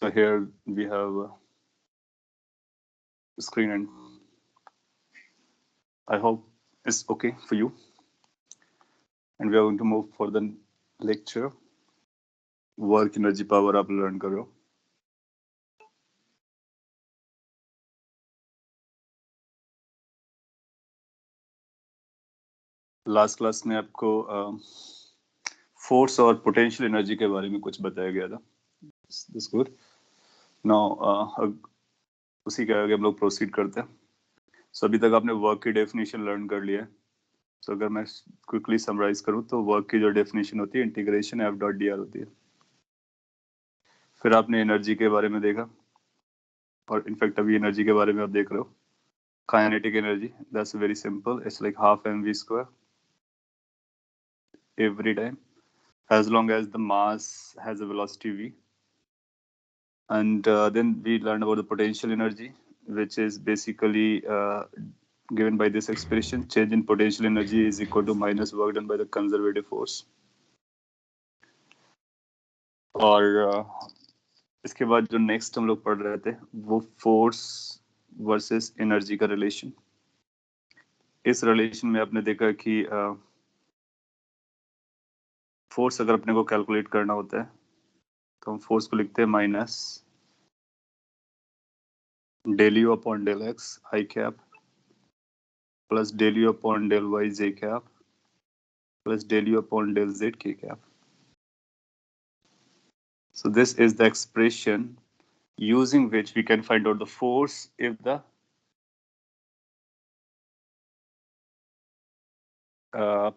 So here we have a screen, and I hope it's okay for you. And we are going to move for the lecture. Work energy power आप learn करो. Last class में आपको force और potential energy के बारे में कुछ बताया गया था. This good. नाउ उसी के आगे हम लोग प्रोसीड करते हैं. सो अभी तक आपने वर्क की डेफिनेशन लर्न कर लिया है. सो अगर मैं क्विकली समराइज करूं तो वर्क की जो डेफिनेशन होती है integration F dot D R होती है. फिर आपने एनर्जी के बारे में देखा, और इनफैक्ट अभी एनर्जी के बारे में आप देख रहे हो. Kinetic energy, that's very simple. It's like half mv square every time, as long as the mass has a velocity v. And then we learned about the potential energy, which is basically given by this expression: change in potential energy is equal to minus work done by the conservative force. और इसके बाद जो next हम लोग पढ़ रहे थे वो फोर्स वर्सेस एनर्जी का रिलेशन. इस रिलेशन में आपने देखा कि फोर्स अगर अपने को कैलकुलेट करना होता है तो हम फोर्स को लिखते हैं minus del u upon del x आई cap plus del u upon del Y जे cap plus del u upon del Z के cap. So this is the expression using which we can find out the force if the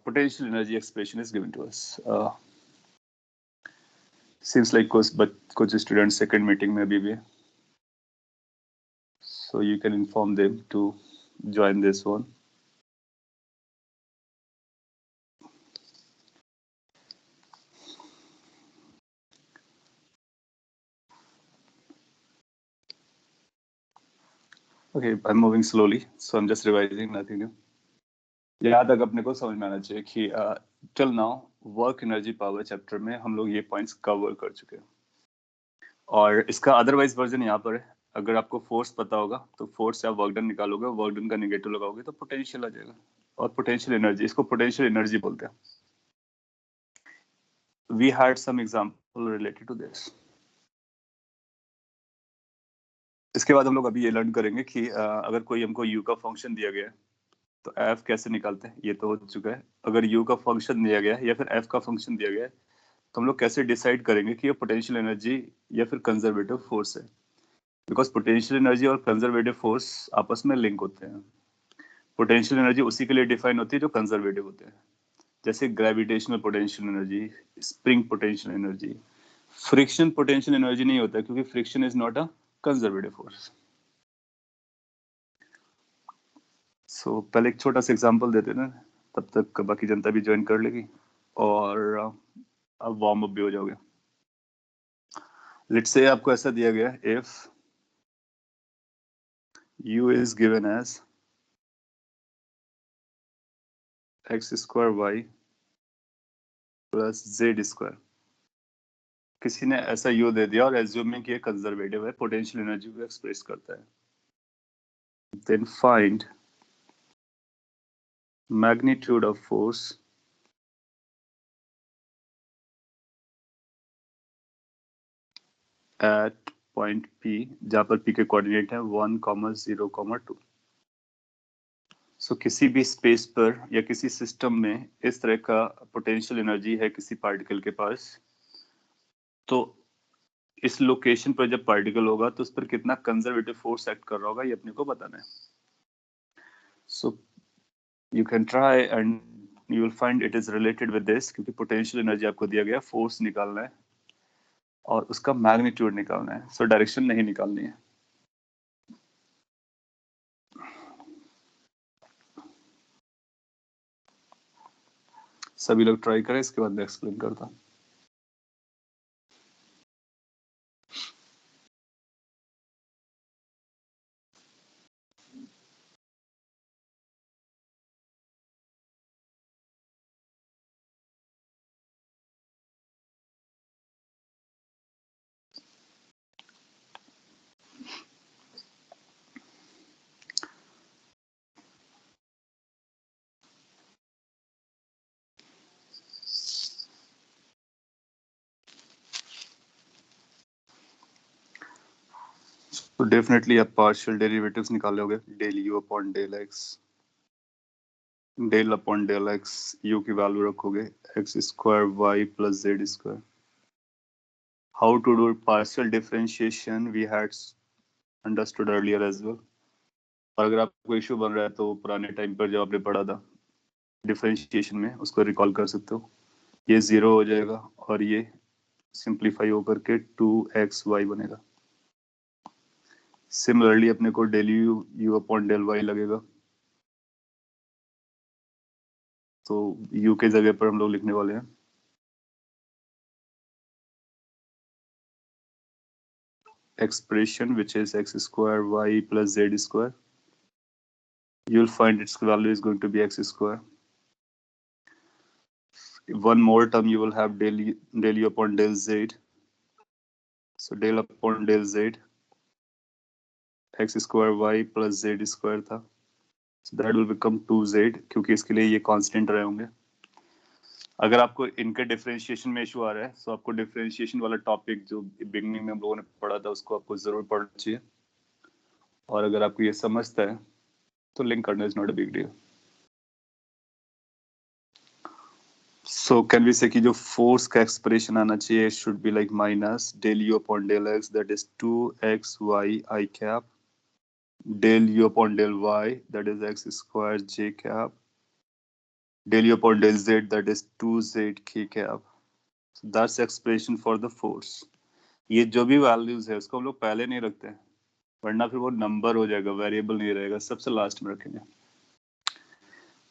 potential energy expression is given to us. Seems like कुछ students second meeting में अभी भी, so you can inform them to join this one. Okay, I'm moving slowly, so I'm just revising, nothing new. यहाँ तक अपने को समझ में आना चाहिए कि till now work energy power chapter में हम लोग ये पॉइंट्स कवर कर चुके हैं. और इसका अदरवाइज वर्जन यहाँ पर है. अगर आपको फोर्स पता होगा तो फोर्स से आप वर्क डन निकालोगे, वर्क डन का नेगेटिव लगाओगे तो पोटेंशियल आ जाएगा. और पोटेंशियल एनर्जी, इसको पोटेंशियल एनर्जी बोलते हैं. We had some example related to this. इसके बाद हम लोग अभी ये लर्न करेंगे कि अगर कोई हमको यू का फंक्शन दिया गया है तो एफ कैसे निकालते हैं. ये तो हो चुका है. अगर यू का फंक्शन दिया गया है या फिर एफ का फंक्शन दिया गया है तो हम लोग कैसे डिसाइड करेंगे कि ये पोटेंशियल एनर्जी या फिर कंजर्वेटिव फोर्स है. बिकॉज पोटेंशियल एनर्जी और कंजर्वेटिव फोर्स आपस में लिंक होते हैं. पोटेंशियल एनर्जी उसी के लिए डिफाइन होती है जो कंजर्वेटिव होते हैं, जैसे gravitational potential energy, spring potential energy. Friction potential energy नहीं होता क्योंकि friction is not a conservative force. So पहले एक छोटा सा एग्जांपल देते ना, तब तक बाकी जनता भी ज्वाइन कर लेगी और अब वार्म अप भी हो जाओगे. लेट्स से आपको ऐसा दिया गया, if u is given as x square y plus z square. किसी ने ऐसा u दे दिया और एज्यूमिंग कि ये कंजर्वेटिव है, पोटेंशियल एनर्जी को एक्सप्रेस करता है. Then find magnitude of force at point P, जहां पर P के कोऑर्डिनेट है 1, 0, 2. सो किसी भी स्पेस पर या किसी सिस्टम में इस तरह का पोटेंशियल एनर्जी है किसी पार्टिकल के पास, तो इस लोकेशन पर जब पार्टिकल होगा तो उस पर कितना कंजर्वेटिव फोर्स एक्ट कर रहा होगा, ये अपने को बताना है. So you can try and you will find it is related with this, क्योंकि पोटेंशियल एनर्जी आपको दिया गया, फोर्स निकालना है और उसका मैग्नीट्यूड निकालना है. सो डायरेक्शन नहीं निकालनी है. सभी लोग ट्राई करें, इसके बाद मैं एक्सप्लेन करता हूँ. तो डेफिनेटली आप पार्शियल डेरिवेटिव्स निकालोगे, del u upon del x, del upon del x, u की वैल्यू रखोगे x square y plus z square. How to do partial differentiation we had understood earlier as well. और अगर आपको issue बन रहा है तो पुराने टाइम पर जो आपने पढ़ा था डिफरेंशिएशन में उसको रिकॉल कर सकते हो. ये जीरो हो जाएगा और ये सिंप्लीफाई होकर के 2xy बनेगा. सिमिलरली अपने को del u u upon del y लगेगा, तो u के जगह पर हम लोग लिखने वाले हैं expression which is x square y plus z square. You'll find its value is going to be x square. One more term you will have del u upon del z. So del upon del z, x square y plus z square था. So that will become 2z क्योंकि इसके लिए ये constant रहे होंगे. अगर आपको इनके डिफरेंशिएशन में इशू आ रहा है तो आपको डिफरेंशिएशन वाला टॉपिक जो बिगनिंग में हम लोगों ने पढ़ा था उसको आपको जरूर पढ़ना चाहिए. और अगर आपको ये समझता है तो लिंक करना is not a big deal. So can we say कि जो फोर्स का एक्सप्रेशन आना चाहिए should be like minus del u upon del x that is 2xy I cap del u upon del y that is x square j cap del u upon del z that is 2z k cap. So that's the expression for the force. ये जो भी values है उसको हम लोग पहले नहीं रखते हैं वरना फिर वो नंबर हो जाएगा, वेरिएबल नहीं रहेगा, सबसे लास्ट में रखेंगे.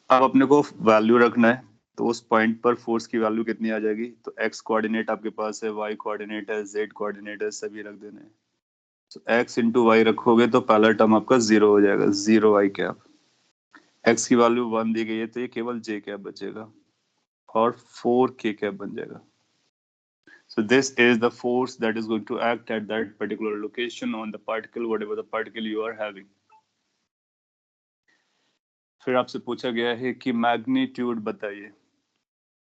अब अपने को वैल्यू रखना है तो उस पॉइंट पर फोर्स की वैल्यू कितनी आ जाएगी. तो एक्स कोऑर्डिनेट आपके पास है, वाई कोऑर्डिनेट है, जेड कोऑर्डिनेट है, सभी रख देने हैं. तो एक्स इंटू वाई रखोगे तो पहला टर्म आपका जीरो हो जाएगा, जीरो वाई कैप. एक्स की वैल्यू 1 दी गई है तो ये केवल जे कैप बचेगा और 4 k कैप बन जाएगा. So this is the force that is going to act at that particular location on the particle, whatever the particle you are having. फिर आपसे पूछा गया है कि मैग्नीट्यूड बताइए.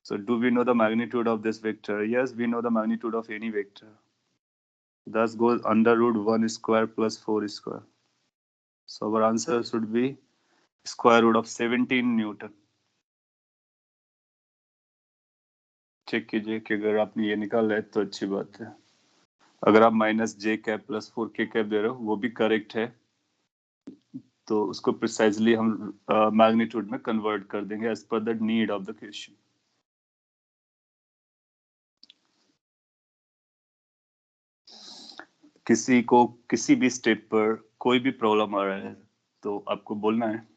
So do we know the magnitude of this vector? Yes, we know the magnitude of any vector. Thus goes under root 1 square plus 4 square. So our answer should be square root of 17 Newton. Check कीजिए कि अगर आपने ये निकाला है तो अच्छी बात है. अगर आप minus j cap plus 4 k cap दे रहे हो वो भी करेक्ट है, तो उसको प्रिसाइजली हम मैग्नीट्यूड में कन्वर्ट कर देंगे as per the need of the question. किसी को किसी भी स्टेप पर कोई भी प्रॉब्लम आ रहा है तो आपको बोलना है,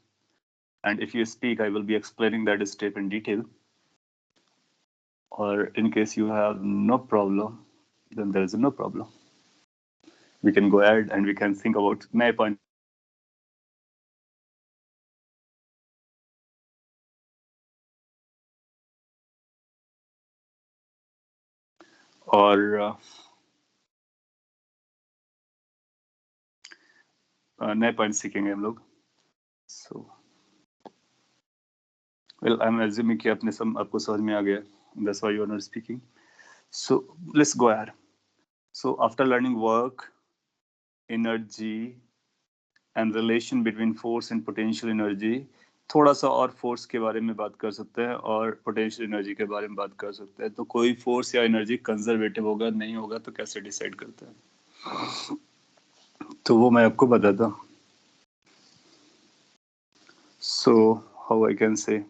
and if you speak I will be explaining that step in detail. Or in case you have no problem, then there is no problem. We can go ahead and we can think about my point. और नए point सीखेंगे हम लोग. So well, I'm assuming कि आपको समझ में आ गया. That's why you are not speaking. So let's go ahead. So after learning work, energy and relation between force and potential energy, थोड़ा सा और फोर्स के बारे में बात कर सकते हैं और पोटेंशियल एनर्जी के बारे में बात कर सकते हैं. तो कोई फोर्स या एनर्जी कंजर्वेटिव होगा नहीं होगा तो कैसे डिसाइड करते हैं, तो वो मैं आपको बताता हूँ. So how I can say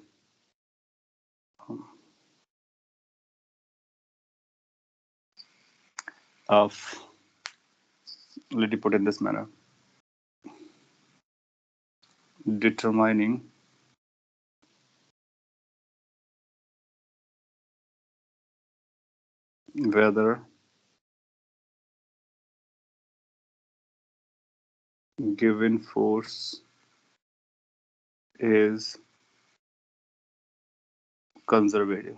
of let me put in this manner, determining whether given force is conservative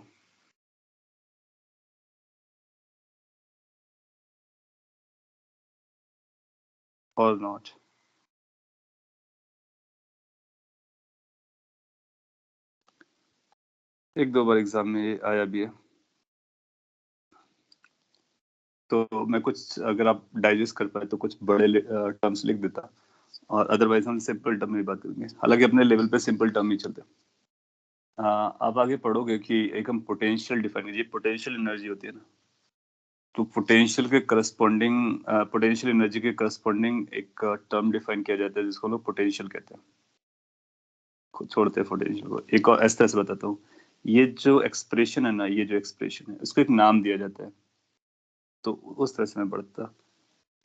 or not. एक दो बार एग्जाम में आया भी है. तो मैं कुछ, अगर आप डाइजेस्ट कर पाए तो कुछ बड़े टर्म्स लिख देता, और अदरवाइज हम सिंपल टर्म में बात करेंगे, हालांकि अपने लेवल पे सिंपल टर्म ही चलते हैं। आप आगे पढ़ोगे कि एक हम पोटेंशियल डिफाइन कीजिए, पोटेंशियल एनर्जी होती है ना, तो पोटेंशियल के करस्पॉन्डिंग, पोटेंशियल एनर्जी के करस्पॉन्डिंग एक टर्म डिफाइन किया जाता है जिसको हम लोग पोटेंशियल कहते हैं। छोड़ते हैं पोटेंशियल को, एक और ऐसा ऐसे बताता हूँ। ये जो एक्सप्रेशन है ना, ये जो एक्सप्रेशन है उसको एक नाम दिया जाता है, तो उस तरह से मैं बढ़ता।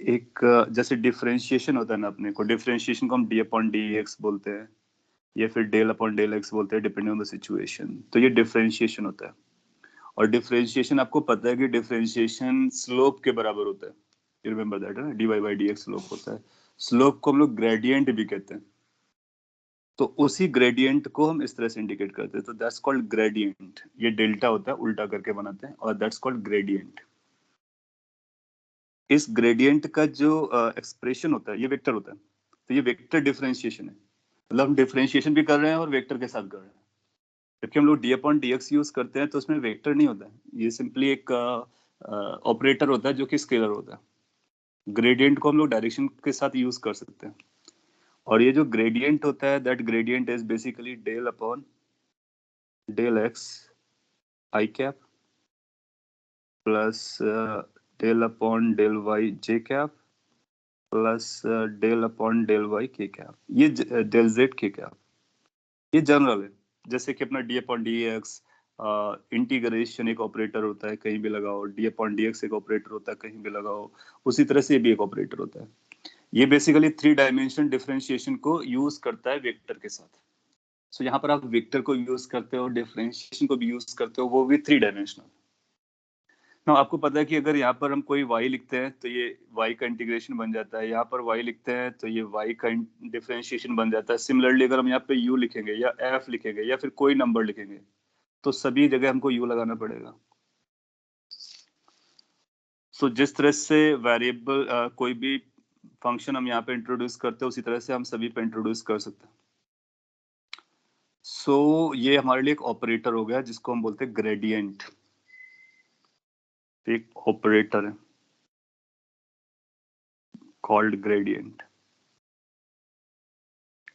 एक जैसे डिफरेंशिएशन होता है ना, अपने को डिफरेंशिएशन को हम डी अपॉन डी एक्स बोलते हैं, या फिर डेल अपॉन डेल एक्स बोलते हैं, डिपेंडिंग ऑन द सिचुएशन। तो ये डिफरेंशिएशन होता है। और डिफरेंशिएशन आपको पता है कि डिफरेंशिएशन स्लोप के बराबर होता है, यू रिमेंबर दैट, है ना, d y by d x slope होता है। स्लोप को हम लोग ग्रेडियंट भी कहते हैं। तो उसी ग्रेडियंट को हम इस तरह से इंडिकेट करते हैं, तो दैट्स कॉल्ड ग्रेडियंट। ये डेल्टा होता है, उल्टा करके बनाते हैं, और दैट्स कॉल्ड ग्रेडियंट। इस ग्रेडियंट का जो एक्सप्रेशन होता है, ये वेक्टर होता है। तो ये वेक्टर डिफरेंशिएशन है, मतलब हम डिफरेंशिएशन भी कर रहे हैं और वेक्टर के साथ कर रहे हैं। जबकि हम लोग D upon d x use करते हैं तो उसमें वेक्टर नहीं होता है, ये सिंपली एक ऑपरेटर होता है जो कि स्केलर होता है। ग्रेडियंट को हम लोग डायरेक्शन के साथ यूज कर सकते हैं, और ये जो ग्रेडियंट होता है, that gradient is basically del upon del x I cap plus del upon del Y J cap plus del upon del y k cap, ये डेल जेड के कैप, ये जनरल है। जैसे कि अपना d upon d x integration एक operator होता है, कहीं भी लगाओ, डी अपॉन डी एक्स एक ऑपरेटर होता है, कहीं भी लगाओ, उसी तरह से ये भी एक ऑपरेटर होता है। ये बेसिकली 3 डायमेंशन डिफरेंशिएशन को यूज करता है वेक्टर के साथ। सो यहाँ पर आप वेक्टर को यूज करते हो, डिफरेंशिएशन को भी यूज करते हो, वो भी 3 डायमेंशनल। ना आपको पता है कि अगर यहाँ पर हम कोई y लिखते हैं तो ये y का इंटीग्रेशन बन जाता है, यहाँ पर y लिखते हैं तो ये y का डिफरेंशिएशन बन जाता है। सिमिलरली अगर हम यहाँ पे u लिखेंगे या f लिखेंगे या फिर कोई नंबर लिखेंगे, तो सभी जगह हमको u लगाना पड़ेगा। सो जिस तरह से वेरिएबल कोई भी फंक्शन हम यहाँ पे इंट्रोड्यूस करते हैं, उसी तरह से हम सभी पे इंट्रोड्यूस कर सकते हैं। सो ये हमारे लिए एक ऑपरेटर हो गया जिसको हम बोलते हैं ग्रेडियंट, एक ऑपरेटर है कॉल्ड ग्रेडियंट।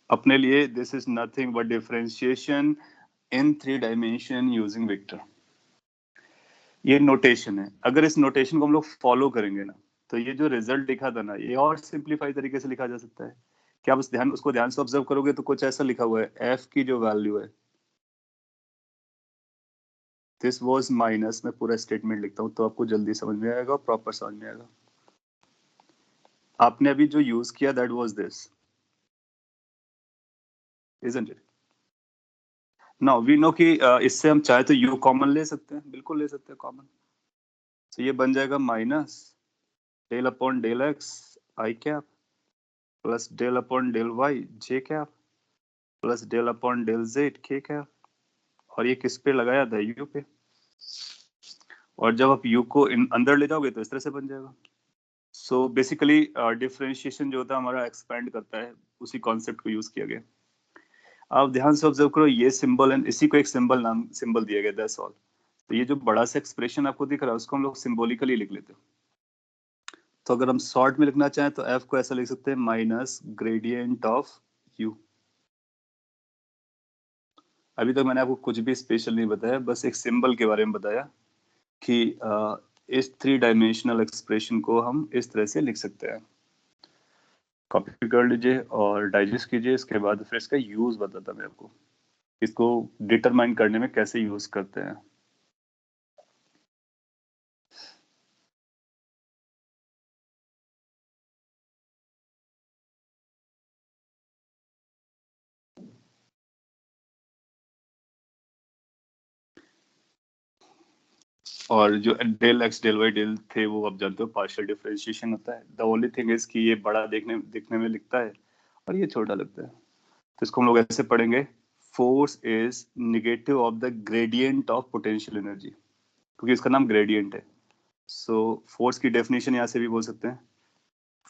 अपने लिए this is nothing but differentiation in 3 dimension using vector. ये नोटेशन है। अगर इस नोटेशन को हम लोग फॉलो करेंगे ना, तो ये जो रिजल्ट लिखा था ना, ये और सिंप्लीफाई तरीके से लिखा जा सकता है। क्या आप उसको ध्यान से ऑब्जर्व करोगे तो कुछ ऐसा लिखा हुआ है, एफ की जो वैल्यू है, दिस वाज माइनस, मैं पूरा स्टेटमेंट लिखता हूँ तो आपको जल्दी समझ में आएगा, प्रॉपर समझ में आएगा। आपने अभी जो यूज किया that was this, isn't it? Now we know कि इससे हम चाहे तो यू कॉमन ले सकते हैं, बिल्कुल ले सकते हैं कॉमन। तो ये बन जाएगा minus del upon del x आई cap plus del upon del Y जे cap plus del upon del Z के कैप, और ये किस पे लगाया था, यू पे। और जब आप यू को अंदर ले जाओगे तो इस तरह से बन जाएगा। सो बेसिकली डिफरेंशिएशन जो होता है हमारा एक्सपेंड करता है, उसी कॉन्सेप्ट को यूज किया गया। आप ध्यान से ऑब्जर्व करो, ये सिंबल एंड इसी को एक सिंबल दिया गया, दैट्स ऑल। तो ये जो बड़ा सा एक्सप्रेशन आपको दिख रहा है उसको हम लोग सिंबॉलिकली लिख लेते हैं। तो अगर हम शॉर्ट में लिखना चाहें तो एफ को ऐसा लिख सकते हैं, माइनस ग्रेडियंट ऑफ यू। अभी तक मैंने आपको कुछ भी स्पेशल नहीं बताया, बस एक सिंबल के बारे में बताया कि इस 3 डायमेंशनल एक्सप्रेशन को हम इस तरह से लिख सकते हैं। कॉपी कर लीजिए और डाइजेस्ट कीजिए, इसके बाद फिर इसका यूज बताता मैं आपको, इसको डिटरमाइन करने में कैसे यूज करते हैं। और जो del x del y del थे वो आप जानते हो पार्शियल डिफरेंशिएशन होता है। द ओनली थिंग इज कि ये बड़ा दिखने में लिखता है और ये छोटा लगता है। तो इसको हम लोग ऐसे पढ़ेंगे, force is negative of the gradient of potential energy, क्योंकि इसका नाम ग्रेडियंट है। सो फोर्स की डेफिनेशन यहाँ से भी बोल सकते हैं,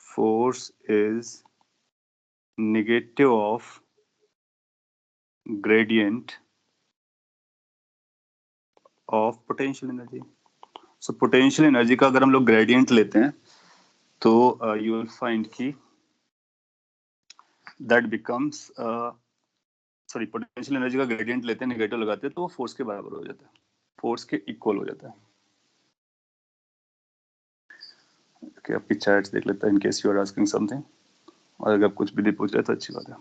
force is negative of gradient of potential energy. So potential energy का अगर हम लोग ग्रेडियंट लेते हैं तो यू विल फाइंड की that becomes sorry potential energy का ग्रेडियंट लेते हैं, नेगेटिव लगाते हैं तो वो फोर्स के बराबर हो जाता है, फोर्स के इक्वल हो जाता है। okay, आपकी चैट्स देख लेता है in case you are asking something, और अगर आप कुछ भी पूछ रहे तो अच्छी बात है।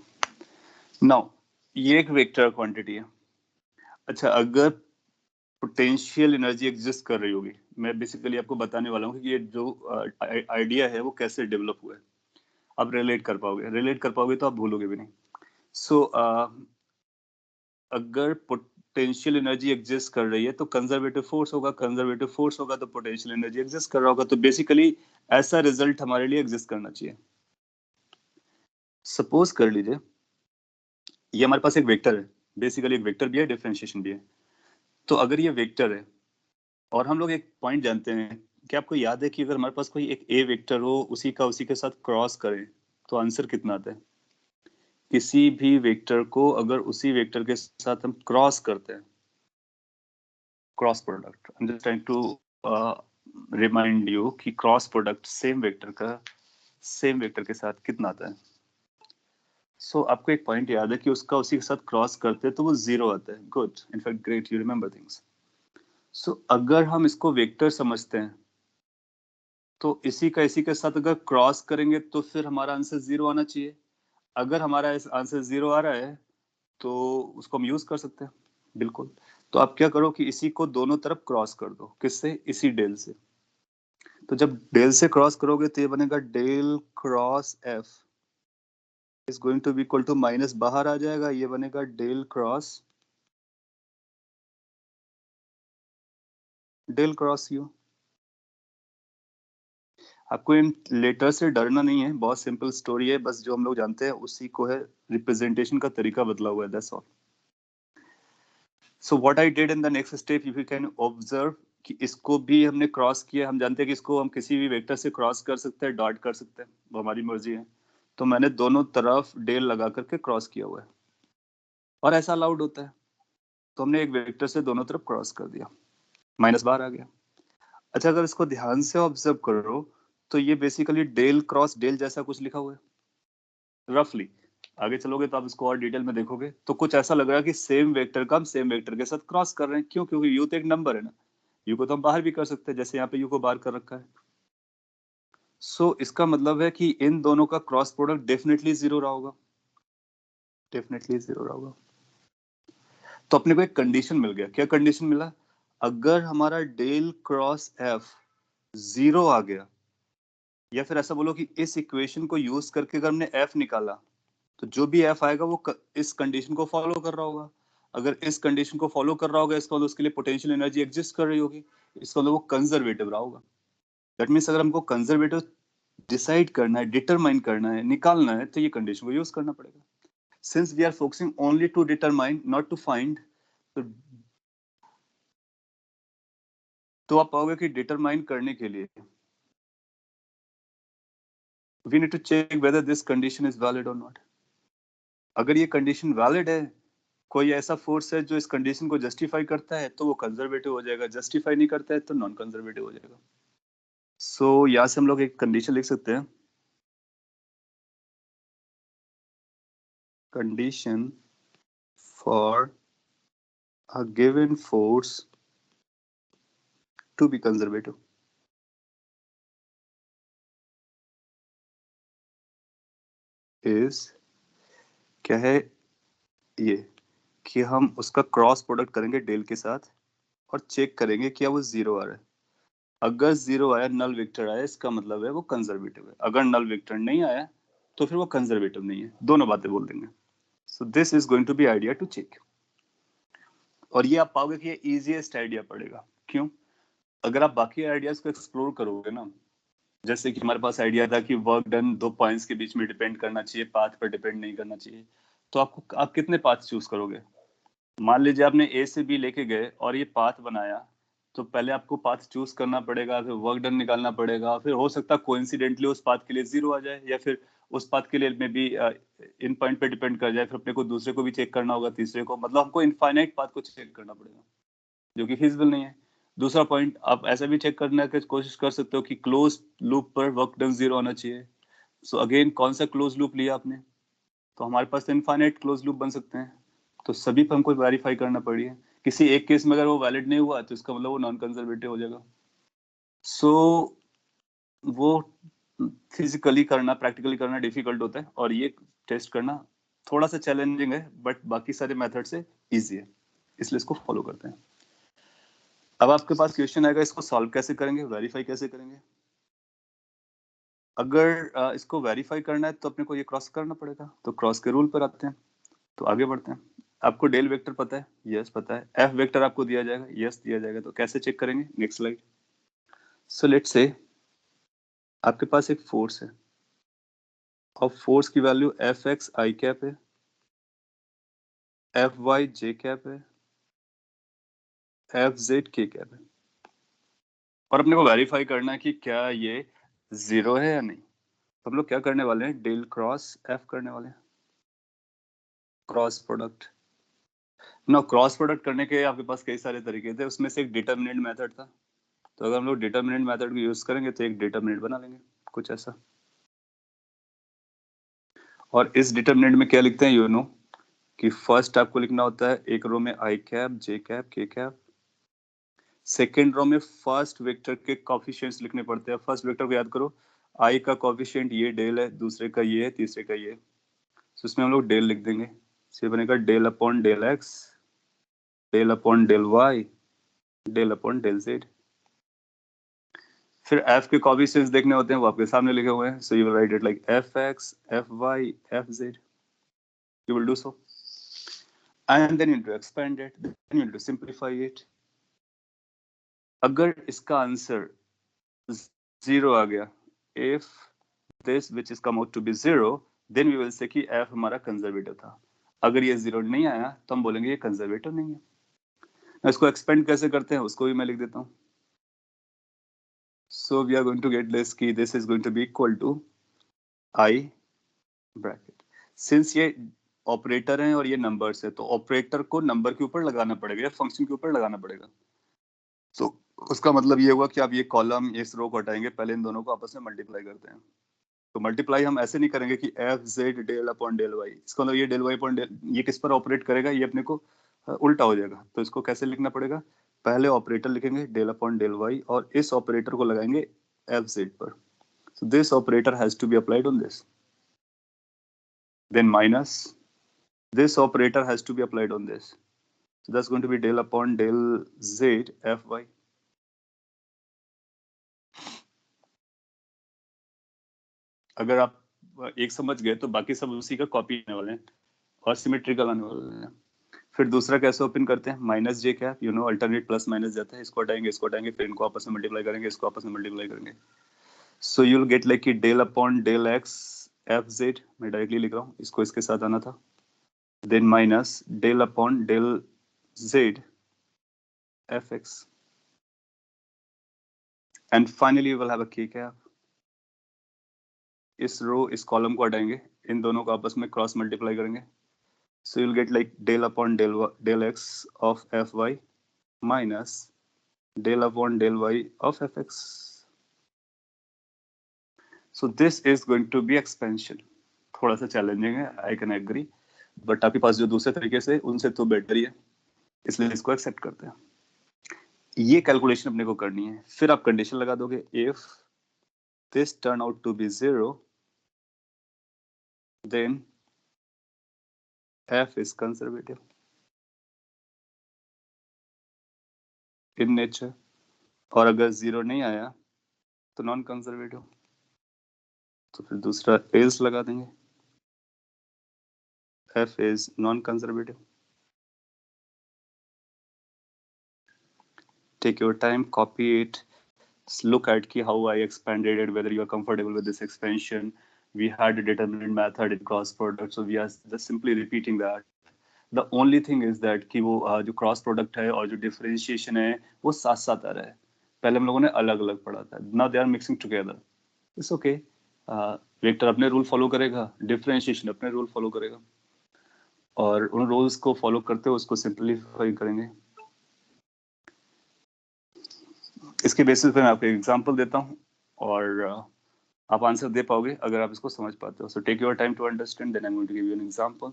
नाउ ये एक वेक्टर क्वांटिटी है। अच्छा, अगर पोटेंशियल एनर्जी एग्जिस्ट कर रही होगी, मैं बेसिकली आपको बताने वाला हूँ कि ये जो आइडिया है वो कैसे डेवलप हुआ है। आप रिलेट कर पाओगे तो आप भूलोगे भी नहीं। सो अगर पोटेंशियल एनर्जी एग्जिस्ट कर रही है तो कंजर्वेटिव फोर्स होगा, कंजर्वेटिव फोर्स होगा तो पोटेंशियल एनर्जी एग्जिस्ट कर रहा होगा। तो बेसिकली ऐसा रिजल्ट हमारे लिए एग्जिस्ट करना चाहिए। सपोज कर लीजिए ये हमारे पास एक वेक्टर है, बेसिकली एक वेक्टर भी है, डिफरेंशिएशन भी है। तो अगर ये वेक्टर है और हम लोग एक पॉइंट जानते हैं कि आपको याद है कि अगर हमारे पास कोई एक ए वेक्टर हो, उसी के साथ क्रॉस करें तो आंसर कितना आता है। किसी भी वेक्टर को अगर उसी वेक्टर के साथ हम क्रॉस करते हैं, cross product, I am just trying to remind you कि क्रॉस प्रोडक्ट सेम वेक्टर का सेम वेक्टर के साथ कितना आता है। सो आपको एक पॉइंट याद है कि उसका उसी के साथ क्रॉस करते हैं तो वो जीरो आता है। Good, in fact great, you remember things. So अगर हम इसको वेक्टर समझते हैं तो इसी के साथ अगर क्रॉस करेंगे तो फिर हमारा आंसर जीरो आना चाहिए। अगर हमारा आंसर जीरो आ रहा है तो उसको हम यूज कर सकते हैं, बिल्कुल। तो आप क्या करो कि इसी को दोनों तरफ क्रॉस कर दो। किससे? इसी डेल से। तो जब डेल से क्रॉस करोगे तो ये बनेगा del cross F is going to be equal to minus, बाहर आ जाएगा, ये बनेगा डेल क्रॉस यू। आपको इन लेटर से डरना नहीं है, बहुत सिंपल स्टोरी है, बस जो हम लोग जानते हैं उसी को है, रिप्रेजेंटेशन का तरीका बदला हुआ है, that's all. So what I did in the next step, if you can observe कि इसको भी हमने क्रॉस किया। हम जानते हैं कि इसको हम किसी भी वेक्टर से क्रॉस कर सकते हैं, डॉट कर सकते हैं, वो हमारी मर्जी है। तो मैंने दोनों तरफ डेल लगा करके क्रॉस किया हुआ है और ऐसा अलाउड होता है। तो हमने एक वेक्टर से दोनों तरफ क्रॉस कर दिया, माइनस बाहर आ गया। अच्छा, अगर इसको ध्यान से ऑब्जर्व करो तो ये बेसिकली डेल क्रॉस डेल जैसा कुछ लिखा हुआ है रफली। आगे चलोगे तो आप इसको और डिटेल में देखोगे तो कुछ ऐसा लग रहा है कि सेम वेक्टर का हम सेम वेक्टर के साथ क्रॉस कर रहे हैं। क्यों? क्योंकि यू तो एक नंबर है ना, यू को तो हम बाहर भी कर सकते हैं, जैसे यहाँ पे यू को बाहर कर रखा है। सो इसका मतलब है कि इन दोनों का क्रॉस प्रोडक्ट डेफिनेटली जीरो रहा होगा, डेफिनेटली जीरो रहा होगा। तो अपने को एक कंडीशन मिल गया। क्या कंडीशन मिला? अगर हमारा डेल क्रॉस एफ जीरो आ गया, या फिर ऐसा बोलो कि इस इक्वेशन को यूज करके अगर हमने एफ निकाला तो जो भी एफ आएगा वो इस कंडीशन को फॉलो कर रहा होगा। अगर इस कंडीशन को फॉलो कर रहा होगा इसका मतलब उसके लिए पोटेंशियल एनर्जी एग्जिस्ट कर रही होगी, इसका मतलब वो कंजर्वेटिव रहा होगा। दैट मीन्स अगर हमको कंजर्वेटिव डिसाइड करना है, डिटरमाइन करना है, निकालना है, तो ये कंडीशन को यूज करना पड़ेगा। Since we are focusing only to determine not to find, तो आप पाओगे कि डिटरमाइन करने के लिए we need to check whether this condition is valid और नॉट। अगर ये कंडीशन वैलिड है, कोई ऐसा फोर्स है जो इस कंडीशन को जस्टिफाई करता है, तो वो कंजर्वेटिव हो जाएगा, जस्टिफाई नहीं करता है तो नॉन कंजर्वेटिव हो जाएगा। सो यहाँ से हम लोग एक कंडीशन लिख सकते हैं, condition for a given force to be conservative is, क्या है ये, कि हम उसका क्रॉस प्रोडक्ट करेंगे डेल के साथ और चेक करेंगे क्या वो जीरो आ रहा है। अगर जीरो आया, नल वेक्टर आया, इसका मतलब है वो कंजर्वेटिव है। अगर नल वेक्टर नहीं आया तो फिर वो कंजर्वेटिव नहीं है। दोनों बातें बोल देंगे। So this is going to be idea to check. और ये आप पाओगे कि ये इजीएस्ट आइडिया पड़ेगा। क्यों? अगर आप बाकी आइडियाज को एक्सप्लोर करोगे ना, जैसे कि हमारे पास आइडिया था कि वर्क डन दो पॉइंट्स के बीच में डिपेंड करना चाहिए, पाथ पर डिपेंड नहीं करना चाहिए, तो आप कितने पाथ चूज करोगे? मान लीजिए आपने ए से बी लेके गए और ये पाथ बनाया, तो पहले आपको पाथ चूज करना पड़ेगा, फिर वर्क डन निकालना पड़ेगा, फिर हो सकता है कोइंसिडेंटली उस पाथ के लिए जीरो आ जाए, या फिर उस पाथ के लिए में भी इन पॉइंट पे डिपेंड कर जाए, फिर अपने को दूसरे को भी चेक करना होगा, तीसरे को, मतलब हमको इनफाइनाइट पाथ को चेक करना पड़ेगा, जो कि फिजिबल नहीं है। दूसरा पॉइंट, आप ऐसा भी चेक करने की कोशिश कर सकते हो कि क्लोज लूप पर वर्क डन 0 होना चाहिए। सो अगेन कौन सा क्लोज लूप लिया आपने, तो हमारे पास इनफाइनाइट क्लोज लूप बन सकते हैं, तो सभी पर हमको वेरीफाई करना पड़ेगा। किसी एक केस में अगर वो वैलिड नहीं हुआ तो इसका मतलब वो नॉन कंजर्वेटिव हो जाएगा। सो वो फिजिकली करना, प्रैक्टिकली करना डिफिकल्ट होता है, और ये टेस्ट करना थोड़ा सा चैलेंजिंग है, बट बाकी सारे मेथड से इजी है, इसलिए इसको फॉलो करते हैं। अब आपके पास क्वेश्चन आएगा, इसको सॉल्व कैसे करेंगे, वेरीफाई कैसे करेंगे। अगर इसको वेरीफाई करना है तो अपने को ये क्रॉस करना पड़ेगा, तो क्रॉस के रूल पर आते हैं, तो आगे बढ़ते हैं। आपको डेल वेक्टर पता है? यस पता है। एफ वेक्टर आपको दिया जाएगा? यस दिया जाएगा। तो कैसे चेक करेंगे, next slide. So let's say आपके पास एक फोर्स है, और फोर्स की वैल्यू एफ एक्स आई कैप है, एफ वाई जे कैप है, एफ जेड के कैप है, और अपने को वेरीफाई करना है कि क्या ये जीरो है या नहीं। तो हम लोग क्या करने वाले हैं, डेल क्रॉस एफ करने वाले हैं, क्रॉस प्रोडक्ट। ना क्रॉस प्रोडक्ट करने के आपके पास कई सारे तरीके थे, उसमें से एक डिटरमिनेंट मेथड था। तो अगर हम लोग डिटरमिनेंट मेथड को यूज करेंगे तो एक डिटरमिनेंट बना लेंगे कुछ ऐसा। और इस डिटरमिनेंट में क्या लिखते हैं, यू नो कि फर्स्ट आपको लिखना होता है एक रो में आई cap, j cap, k cap. Second row में फर्स्ट वेक्टर के कोफिशिएंट्स लिखने पड़ते हैं। फर्स्ट वेक्टर को याद करो, आई का कोफिशिएंट ये डेल है, दूसरे का ये है, तीसरे का ये। तो इसमें हम लोग डेल लिख देंगे। तो ये बनेगा del upon del x, del upon del y, del upon del z. फिर एफ के कोफिशिएंट्स देखने होते हैं, वो आपके सामने लिखे हुए हैं। So you will write it like F x, F y, F z. You will do so, and then you will expand it, then you will simplify it. अगर इसका आंसर 0 आ गया, if this which is come out to be 0, then we will say कि f हमारा conservative था। अगर ये 0 नहीं आया तो हम बोलेंगे ये कंजर्वेटिव नहीं है। इसको एक्सपेंड कैसे करते हैं उसको भी मैं लिख देता हूँ। So we are going to get this कि this is going to be equal to I bracket. Since ये ऑपरेटर है और ये नंबर्स है, तो ऑपरेटर को नंबर के ऊपर लगाना पड़ेगा या फंक्शन के ऊपर लगाना पड़ेगा। तो उसका मतलब ये हुआ कि आप ये कॉलम, इस रो को हटाएंगे, पहले इन दोनों को आपस में मल्टीप्लाई करते हैं। तो मल्टीप्लाई हम ऐसे नहीं करेंगे कि F z del upon del y, इसका मतलब ये डेल वाई अपॉन डेल, ये किस पर ऑपरेट करेगा, ये अपने को उल्टा हो जाएगा। तो इसको कैसे लिखना पड़ेगा, पहले ऑपरेटर लिखेंगे डेल अपॉन डेल वाई, और इस ऑपरेटर को लगाएंगे एफ जेड पर। So this operator has to be applied on this, then minus this operator has to be applied on this. So that's going to be del upon del z fy. अगर आप एक समझ गए तो बाकी सब उसी का कॉपी आने वाले हैं और सिमेट्रिकल आने वाले हैं। फिर दूसरा कैसे ओपन करते हैं, minus j cap, you know alternate plus minus जाता है, इसको हटाएंगे, फिर इनको आपस में मल्टीप्लाई करेंगे, इसको आपस में मल्टीप्लाई करेंगे। So you will get like कि del upon del X F Z, मैं डायरेक्टली लिख रहा हूँ, इसको इसके साथ आना था, then minus del upon del Z F X, and finally will have a K cap. इस रो इस कॉलम को हटाएंगे, इन दोनों को आपस में क्रॉस मल्टीप्लाई करेंगे। सो you'll get like del upon del x of fy minus del upon del y of fx. So this is going to be expansion. थोड़ा सा चैलेंजिंग है, आई कैन एग्री, बट आपके पास जो दूसरे तरीके से उनसे तो बेटर ही है, इसलिए इसको एक्सेप्ट करते हैं। ये कैलकुलेशन अपने को करनी है, फिर आप कंडीशन लगा दोगे, if this turn out to be 0, then f is conservative in nature, और अगर 0 नहीं आया तो नॉन कंजर्वेटिव। तो फिर दूसरा एल्स लगा देंगे, f is non-conservative. Take your time, copy it, look at how I expanded it, whether you are comfortable with this expansion. We had a determinant method in cross product, so we are just simply repeating that. The only thing is that कि वो जो cross product है और जो differentiation है वो साथ साथ आ रहा है, पहले हम लोगों ने अलग अलग पढ़ा था, now they are mixing together. It's okay, vector अपने रूल फॉलो करेगा, डिफरेंशिएशन अपने रूल फॉलो करेगा, और उन रूल्स को फॉलो करते हुए उसको सिंपलीफाई करेंगे। इसके बेसिस पे मैं आपको एक एग्जांपल देता हूँ और आप आंसर दे पाओगे अगर आप इसको समझ पाते हो. So take your time to understand, then I am going to give you an example.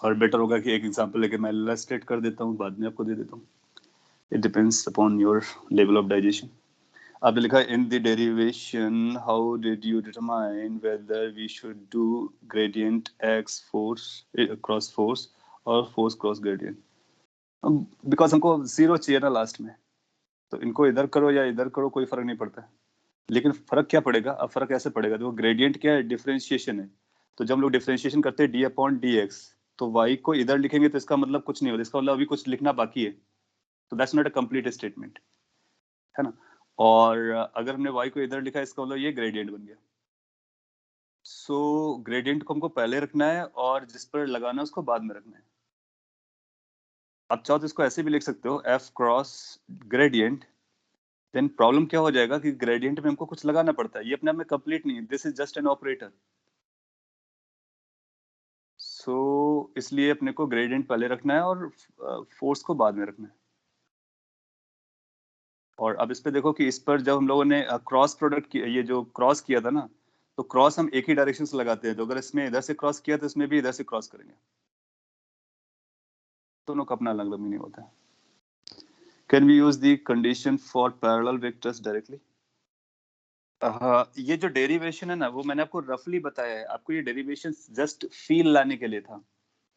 और बेटर होगा कि एक एग्जांपल लेके मैं इलस्ट्रेट कर देता हूँ, बाद में आपको दे देता हूँ. It depends upon your level of digestion. आपने लिखा in the derivation how did you determine whether we should do gradient x force cross force और फोर्स क्रॉस ग्रेडियंट. बिकॉज हमको जीरो चाहिए ना लास्ट में, तो इनको इधर करो या इधर करो कोई फर्क नहीं पड़ता. लेकिन फर्क क्या पड़ेगा, अब फर्क ऐसे पड़ेगा. देखो ग्रेडियंट क्या है, डिफरेंशिएशन है. तो जब हम लोग डिफरेंशिएशन करते हैं डी अपॉन डी एक्स, तो वाई को इधर लिखेंगे तो इसका मतलब कुछ नहीं होता, इसका मतलब अभी कुछ लिखना बाकी है. तो that's not a complete statement, है ना. और अगर हमने वाई को इधर लिखा, इसका मतलब ये ग्रेडियंट बन गया. सो ग्रेडियंट को हमको पहले रखना है और जिस पर लगाना है उसको बाद में रखना है. आप चाहो तो इसको ऐसे भी लिख सकते हो, F cross gradient. Then problem क्या हो जाएगा कि ग्रेडियंट में हमको कुछ लगाना पड़ता है, ये अपने आप में कंप्लीट नहीं है, this is just an operator. So इसलिए अपने को ग्रेडियंट पहले रखना है और फोर्स को बाद में रखना है. और अब इस पे देखो कि इस पर जब हम लोगों ने क्रॉस प्रोडक्ट ये जो क्रॉस किया था ना, तो क्रॉस हम एक ही डायरेक्शन से लगाते हैं. तो अगर इसमें इधर से क्रॉस किया तो इसमें भी इधर से क्रॉस करेंगे, दोनों का अपना अलग अलग मीनिंग होता है. Can we use the condition for parallel vectors directly? ये जो डेरिवेशन है ना, वो मैंने आपको रफली बताया है. आपको ये डेरिवेशन जस्ट फील लाने के लिए था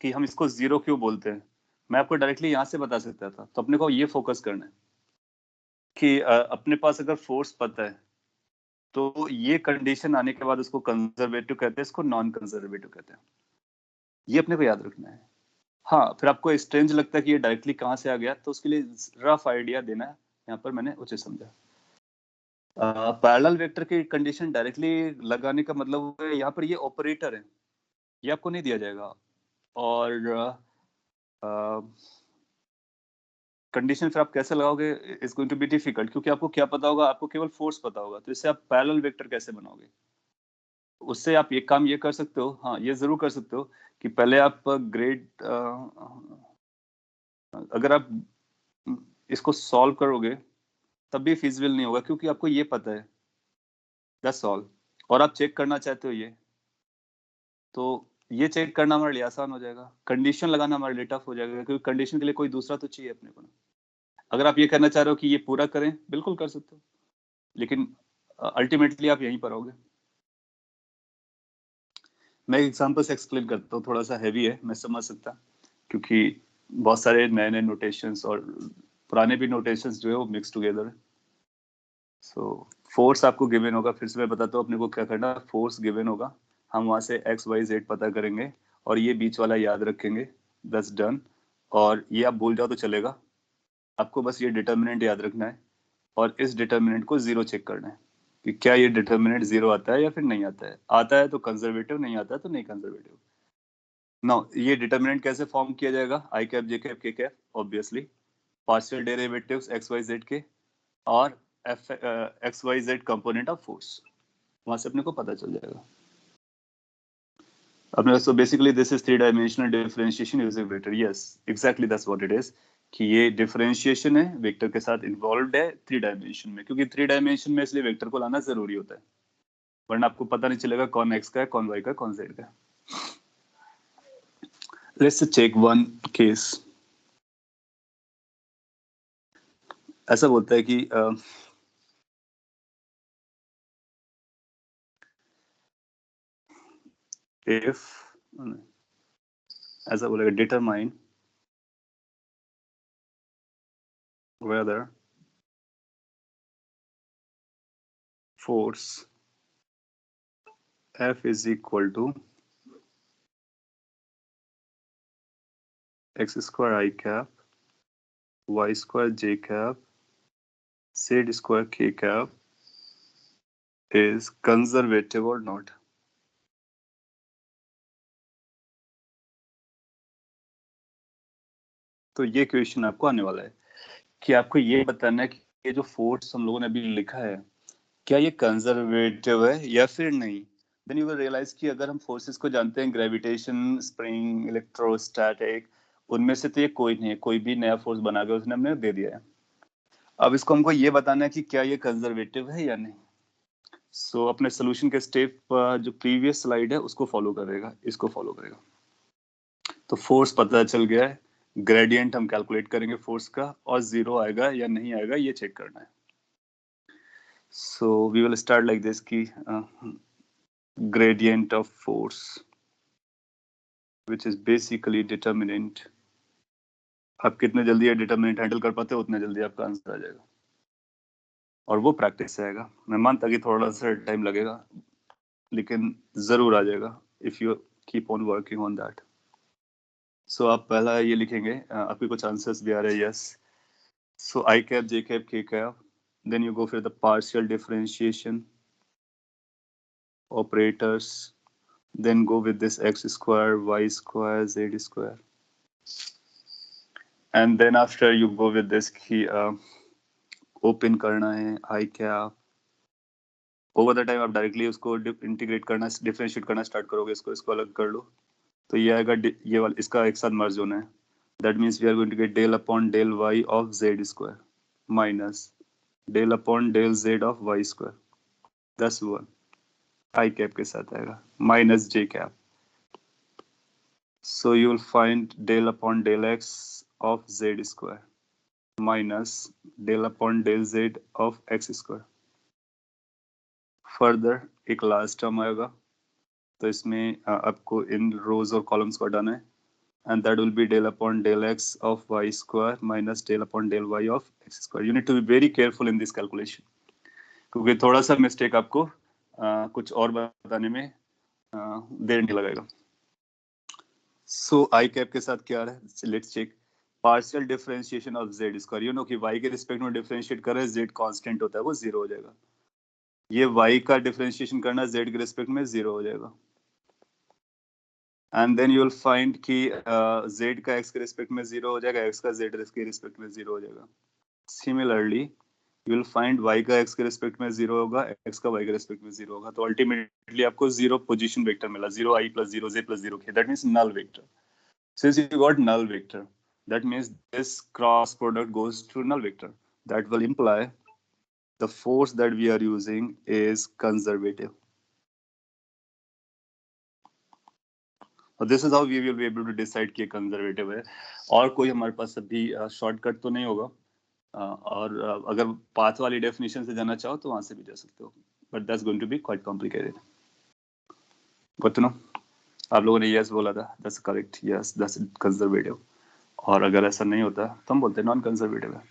कि हम इसको जीरो क्यों बोलते हैं. मैं आपको डायरेक्टली यहाँ से बता सकता था. तो अपने को ये फोकस करना है कि अपने पास अगर फोर्स पता है तो ये कंडीशन आने के बाद उसको कंजर्वेटिव कहते हैं, इसको नॉन कंजर्वेटिव कहते हैं. ये अपने को याद रखना है. हाँ, फिर आपको स्ट्रेंज लगता है कि ये डायरेक्टली कहाँ से आ गया, तो उसके लिए रफ आइडिया देना है. यहाँ पर मैंने उसे समझा. पैरेलल वेक्टर की कंडीशन डायरेक्टली लगाने का मतलब है, यहाँ पर ये ऑपरेटर है, ये आपको नहीं दिया जाएगा. और कंडीशन फिर आप कैसे लगाओगे is going to be difficult, क्योंकि आपको क्या पता होगा, आपको केवल फोर्स पता होगा. तो इससे आप पैरेलल वेक्टर कैसे बनाओगे? उससे आप एक काम ये कर सकते हो, हाँ ये जरूर कर सकते हो कि पहले आप ग्रेड अगर आप इसको सॉल्व करोगे तब भी फिजिबल नहीं होगा, क्योंकि आपको ये पता है, दैट्स ऑल. और आप चेक करना चाहते हो ये, तो ये चेक करना हमारे लिए आसान हो जाएगा. कंडीशन लगाना हमारे लिए टफ हो जाएगा, क्योंकि कंडीशन के लिए कोई दूसरा तो चाहिए अपने को. अगर आप ये करना चाह रहे हो कि ये पूरा करें, बिल्कुल कर सकते हो, लेकिन अल्टीमेटली आप यहीं पर आओगे. मैं एग्जांपल से एक्सप्लेन करता हूँ, थोड़ा सा हैवी है, मैं समझ सकता, क्योंकि बहुत सारे नए नए नोटेशंस और पुराने भी नोटेशंस जो है वो मिक्स टुगेदर है. सो फोर्स आपको गिवन होगा, फिर से मैं बताता हूँ अपने को क्या करना है. फोर्स गिवन होगा, हम वहां से एक्स वाई जेड पता करेंगे और ये बीच वाला याद रखेंगे, दस डन. और ये आप भूल जाओ तो चलेगा, आपको बस ये डिटर्मिनेंट याद रखना है और इस डिटर्मिनेंट को जीरो चेक करना है कि क्या ये डिटर्मिनेंट जीरो आता है या फिर नहीं आता है. आता है तो कंजर्वेटिव, नहीं आता है तो नहीं कंजर्वेटिव. नाउ ये डिटर्मिनेंट कैसे फॉर्म किया जाएगा, i cap j cap k cap, obviously partial derivatives x y z के और F x y z component of force, वहां से अपने को पता चल जाएगा. अपने so basically this is three dimensional differentiation using vector. Yes exactly that's what it is, कि ये डिफरेंशिएशन है, वेक्टर के साथ इन्वॉल्वड है थ्री डायमेंशन में, क्योंकि थ्री डायमेंशन में इसलिए वेक्टर को लाना जरूरी होता है, वरना आपको पता नहीं चलेगा कौन एक्स का है, कौन वाई का है, कौन जेड का है. Let's check one case. ऐसा बोलता है कि इफ ऐसा बोलेगा determine whether force F is equal to x square I cap, y square j cap, z square k cap is conservative or not. तो ये क्वेश्चन आपको आने वाला है कि आपको ये बताना है कि ये जो फोर्स हम लोगों ने अभी लिखा है, क्या ये कंजर्वेटिव है या फिर नहीं. देन यू विल रियलाइज कि अगर हम फोर्सेस को जानते हैं, ग्रेविटेशन, स्प्रिंग, इलेक्ट्रोस्टैटिक, उनमें से तो ये कोई नहीं है, कोई भी नया फोर्स बना के उसने हमने दे दिया है. अब इसको हमको ये बताना है कि क्या ये कंजर्वेटिव है या नहीं। सो अपने सोल्यूशन के स्टेप जो प्रीवियस स्लाइड है उसको फॉलो करेगा, इसको फॉलो करेगा। तो फोर्स पता चल गया है, ग्रेडियंट हम कैलकुलेट करेंगे फोर्स का, और जीरो आएगा या नहीं आएगा ये चेक करना है। So we will start like this की gradient of force which is basically determinant। आप कितने जल्दी ये डिटर्मिनेंट हैंडल कर पाते हो उतने जल्दी आपका आंसर आ जाएगा, और वो प्रैक्टिस से आएगा। मैं मानता कि थोड़ा सा टाइम लगेगा लेकिन जरूर आ जाएगा if you keep on working on that. So आप पहला ये लिखेंगे, आपके कुछ आंसर्स भी आ रहे हैं। Yes, so i cap, j cap, k cap, then you go for the partial differentiation operators, then go with this x square, y square, z square, and then after you go with this कि open करना है आई cap. Over the time आप directly उसको integrate करना, differentiate करना start करोगे, इसको अलग कर लो तो ये आएगा, ये वाला इसका एक साथ मर्ज होना है। That means we are going to get del upon del y of z square minus del upon del z of y square, this one i cap के साथ आएगा minus j cap. So you will find del upon del x of z square minus del upon del z of x square। Further एक last term आएगा, तो इसमें आपको इन रोज और columns को हटाना है, and that will be del upon del x of y square minus del upon del y of x square। You need to be very careful in this calculation क्योंकि थोड़ा सा मिस्टेक आपको कुछ और बताने में देर नहीं लगाएगा। सो आई कैप के साथ क्या है, let's check partial differentiation of z square. You know कि y के रिस्पेक्ट में डिफरेंशिएट कर रहे हैं, z कांस्टेंट होता है वो जीरो हो जाएगा। ये y का डिफरेंशिएशन करना z के रिस्पेक्ट में जीरो हो जाएगा। And then you will find कि z का x के रिस्पेक्ट में जीरो हो जाएगा, x का z के रिस्पेक्ट में जीरो हो जाएगा। Similarly you will find y का x के रिस्पेक्ट में जीरो होगा, x का y के रिस्पेक्ट में जीरो होगा। तो अल्टीमेटली आपको जीरो पोजीशन वेक्टर मिला, zero i plus zero j plus zero k, that means null vector. Since you got null vector, that means this cross product goes to null vector. That will imply the force that we are using is conservative. So this is how we will be able to decide कि conservative है। और कोई हमारे पास अभी shortcut तो नहीं होगा, और अगर पाथ वाली डेफिनेशन से जाना चाहो तो वहां से भी जा सकते हो, but that's going to be quite complicated. Good to know? आप लोगों ने yes बोला था, that's correct, yes, that's conservative। और अगर ऐसा नहीं होता तो हम बोलते नॉन कंजर्वेटिव है।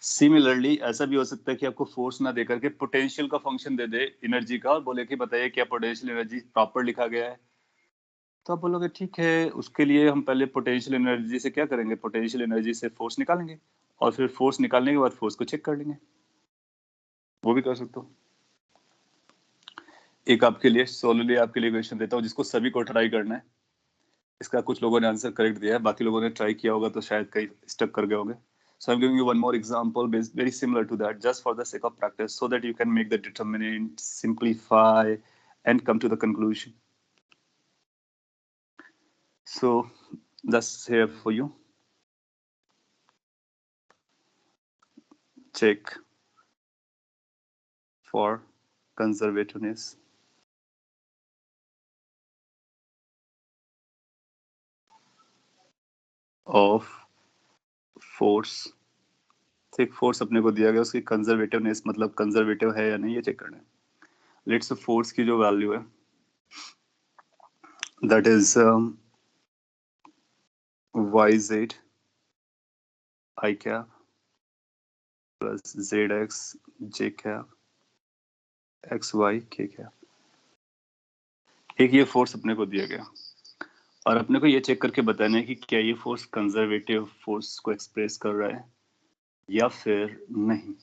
सिमिलरली ऐसा भी हो सकता है कि आपको फोर्स ना देकर के पोटेंशियल का फंक्शन दे दे एनर्जी का, और बोले कि बताइए क्या पोटेंशियल एनर्जी प्रॉपर लिखा गया है। तो आप बोलोगे ठीक है, उसके लिए हम पहले पोटेंशियल एनर्जी से क्या करेंगे, पोटेंशियल एनर्जी से फोर्स निकालेंगे, और फिर फोर्स निकालने के बाद फोर्स को चेक कर लेंगे। वो भी कर सकते हो। एक आपके लिए सोलोली आपके लिए क्वेश्चन देता हूँ जिसको सभी को ट्राई करना है। इसका कुछ लोगों ने आंसर करेक्ट दिया है, बाकी लोगों ने ट्राई किया होगा तो शायद कहीं स्टक कर गए होंगे। So I'm giving you one more example very similar to that, just for the sake of practice, so that you can make the determinant, simplify, and come to the conclusion. So that's here for you. Check for conservativeness. Of force। एक force अपने को दिया गया, उसकी conservativeness मतलब conservative है या नहीं ये चेक करना है। लेट्स फोर्स की जो वैल्यू है that is yz I cap plus zx j cap xy k cap। एक ये फोर्स अपने को दिया गया, और अपने को ये चेक करके बताना है कि क्या ये फोर्स कंजर्वेटिव फोर्स को एक्सप्रेस कर रहा है या फिर नहीं।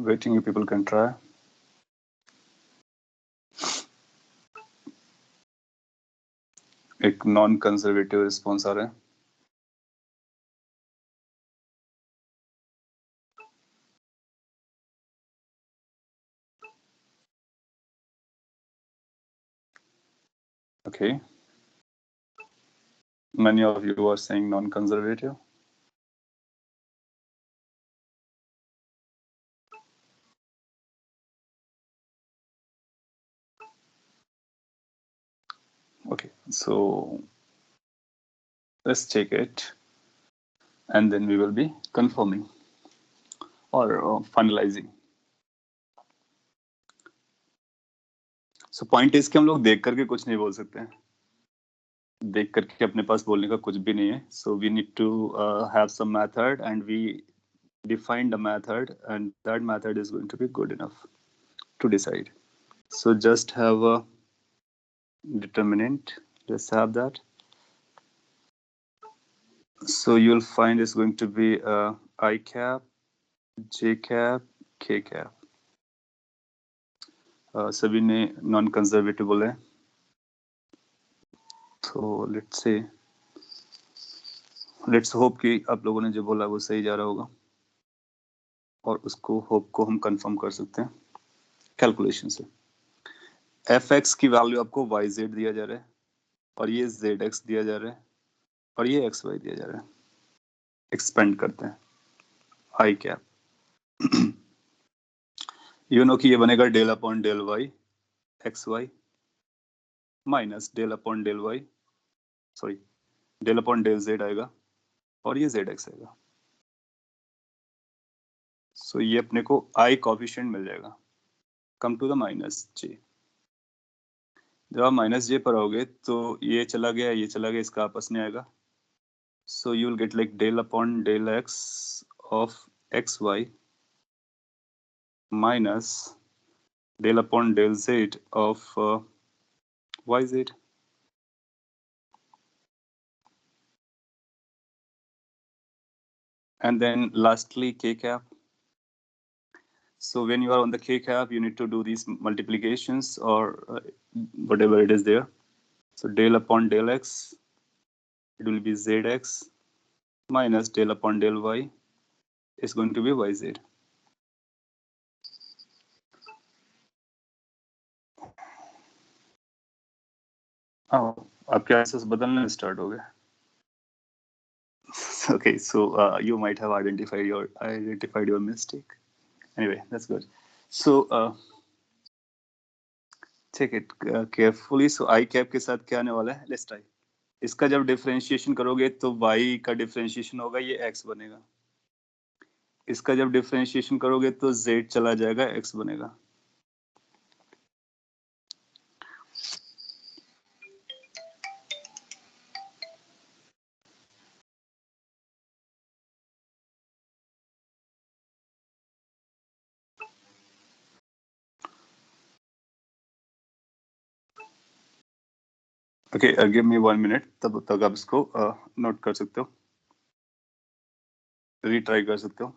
Waiting, you people can try। एक नॉन कंजर्वेटिव रिस्पॉन्स आ रहा है। Okay, many of you are saying non-conservative. Okay, so let's check it and then we will be confirming or finalizing. So point is कि हम लोग देख करके कुछ नहीं बोल सकते हैं, देख करके अपने पास बोलने का कुछ भी नहीं है. So we need to have some method and we defined a method and that method is going to be good enough to decide. So just have a determinant. Let's have that. So you'll find it's going to be I cap, J cap, K cap. सभी ने non conservative बोला है, तो let's hope कि आप लोगों ने जो बोला वो सही जा रहा होगा और उसको होप को हम कंफर्म कर सकते हैं कैलकुलेशन से. fx की वैल्यू आपको yz दिया जा रहा है और ये zx दिया जा रहा है और ये xy दिया जा रहा है. एक्सपेंड करते हैं आई कैप. यू नो कि ये बनेगा del upon del y x y minus del upon del y sorry del upon del z आएगा और ये जेड एक्स आएगा. सो ये अपने को आई कॉफिशिएंट मिल जाएगा. कम टू द माइनस जे. जब आप माइनस जे पर आओगे तो ये चला गया ये चला गया, इसका आपस में आएगा. So you will get like del upon del x of x y minus del upon del z of yz. And then lastly k cap. So when you are on the k cap, you need to do these multiplications or whatever it is there. So del upon del x, it will be zx minus del upon del y is going to be yz. आपके answers बदलने start हो गए. Okay, so you might have identified your mistake. Anyway, that's good. So check it carefully. So I cap के साथ क्या आने वाला है? Let's try. इसका जब डिफरेंशिएशन करोगे तो y का डिफरेंशिएशन होगा, ये x बनेगा. इसका जब डिफरेंशिएशन करोगे तो z चला जाएगा, x बनेगा. ओके, गिव मी 1 मिनट, तब तक आप इसको नोट कर सकते हो, रीट्राई कर सकते हो.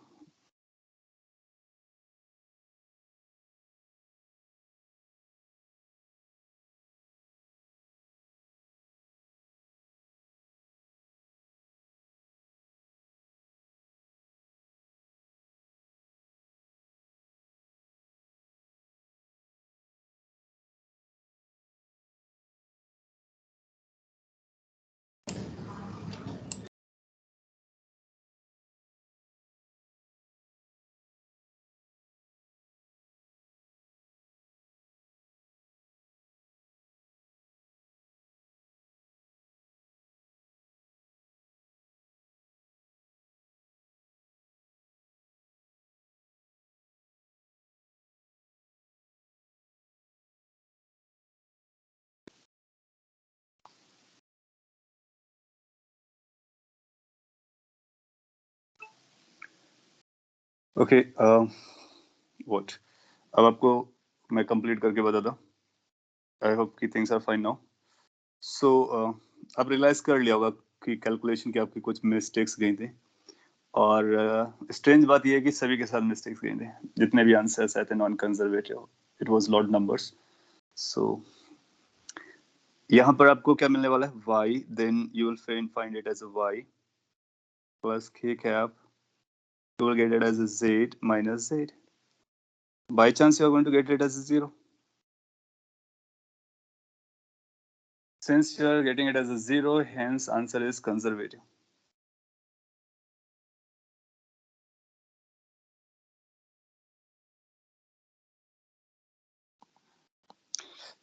ओके, व्हाट, अब आपको मैं कंप्लीट करके बताता हूँ. आई होप कि थिंग्स आर फाइन नाउ. सो आप रियलाइज कर लिया होगा कि कैलकुलेशन की आपकी कुछ मिस्टेक्स गई थी और स्ट्रेंज बात यह है कि सभी के साथ मिस्टेक्स गई थी. जितने भी आंसर्स आए थे non conservative, it was lot numbers. So यहाँ पर आपको क्या मिलने वाला है y, then you will find it as a y plus k cap, you will get it as a z minus z. By chance you are going to get it as a 0. Since you are getting it as a 0, hence answer is conservative.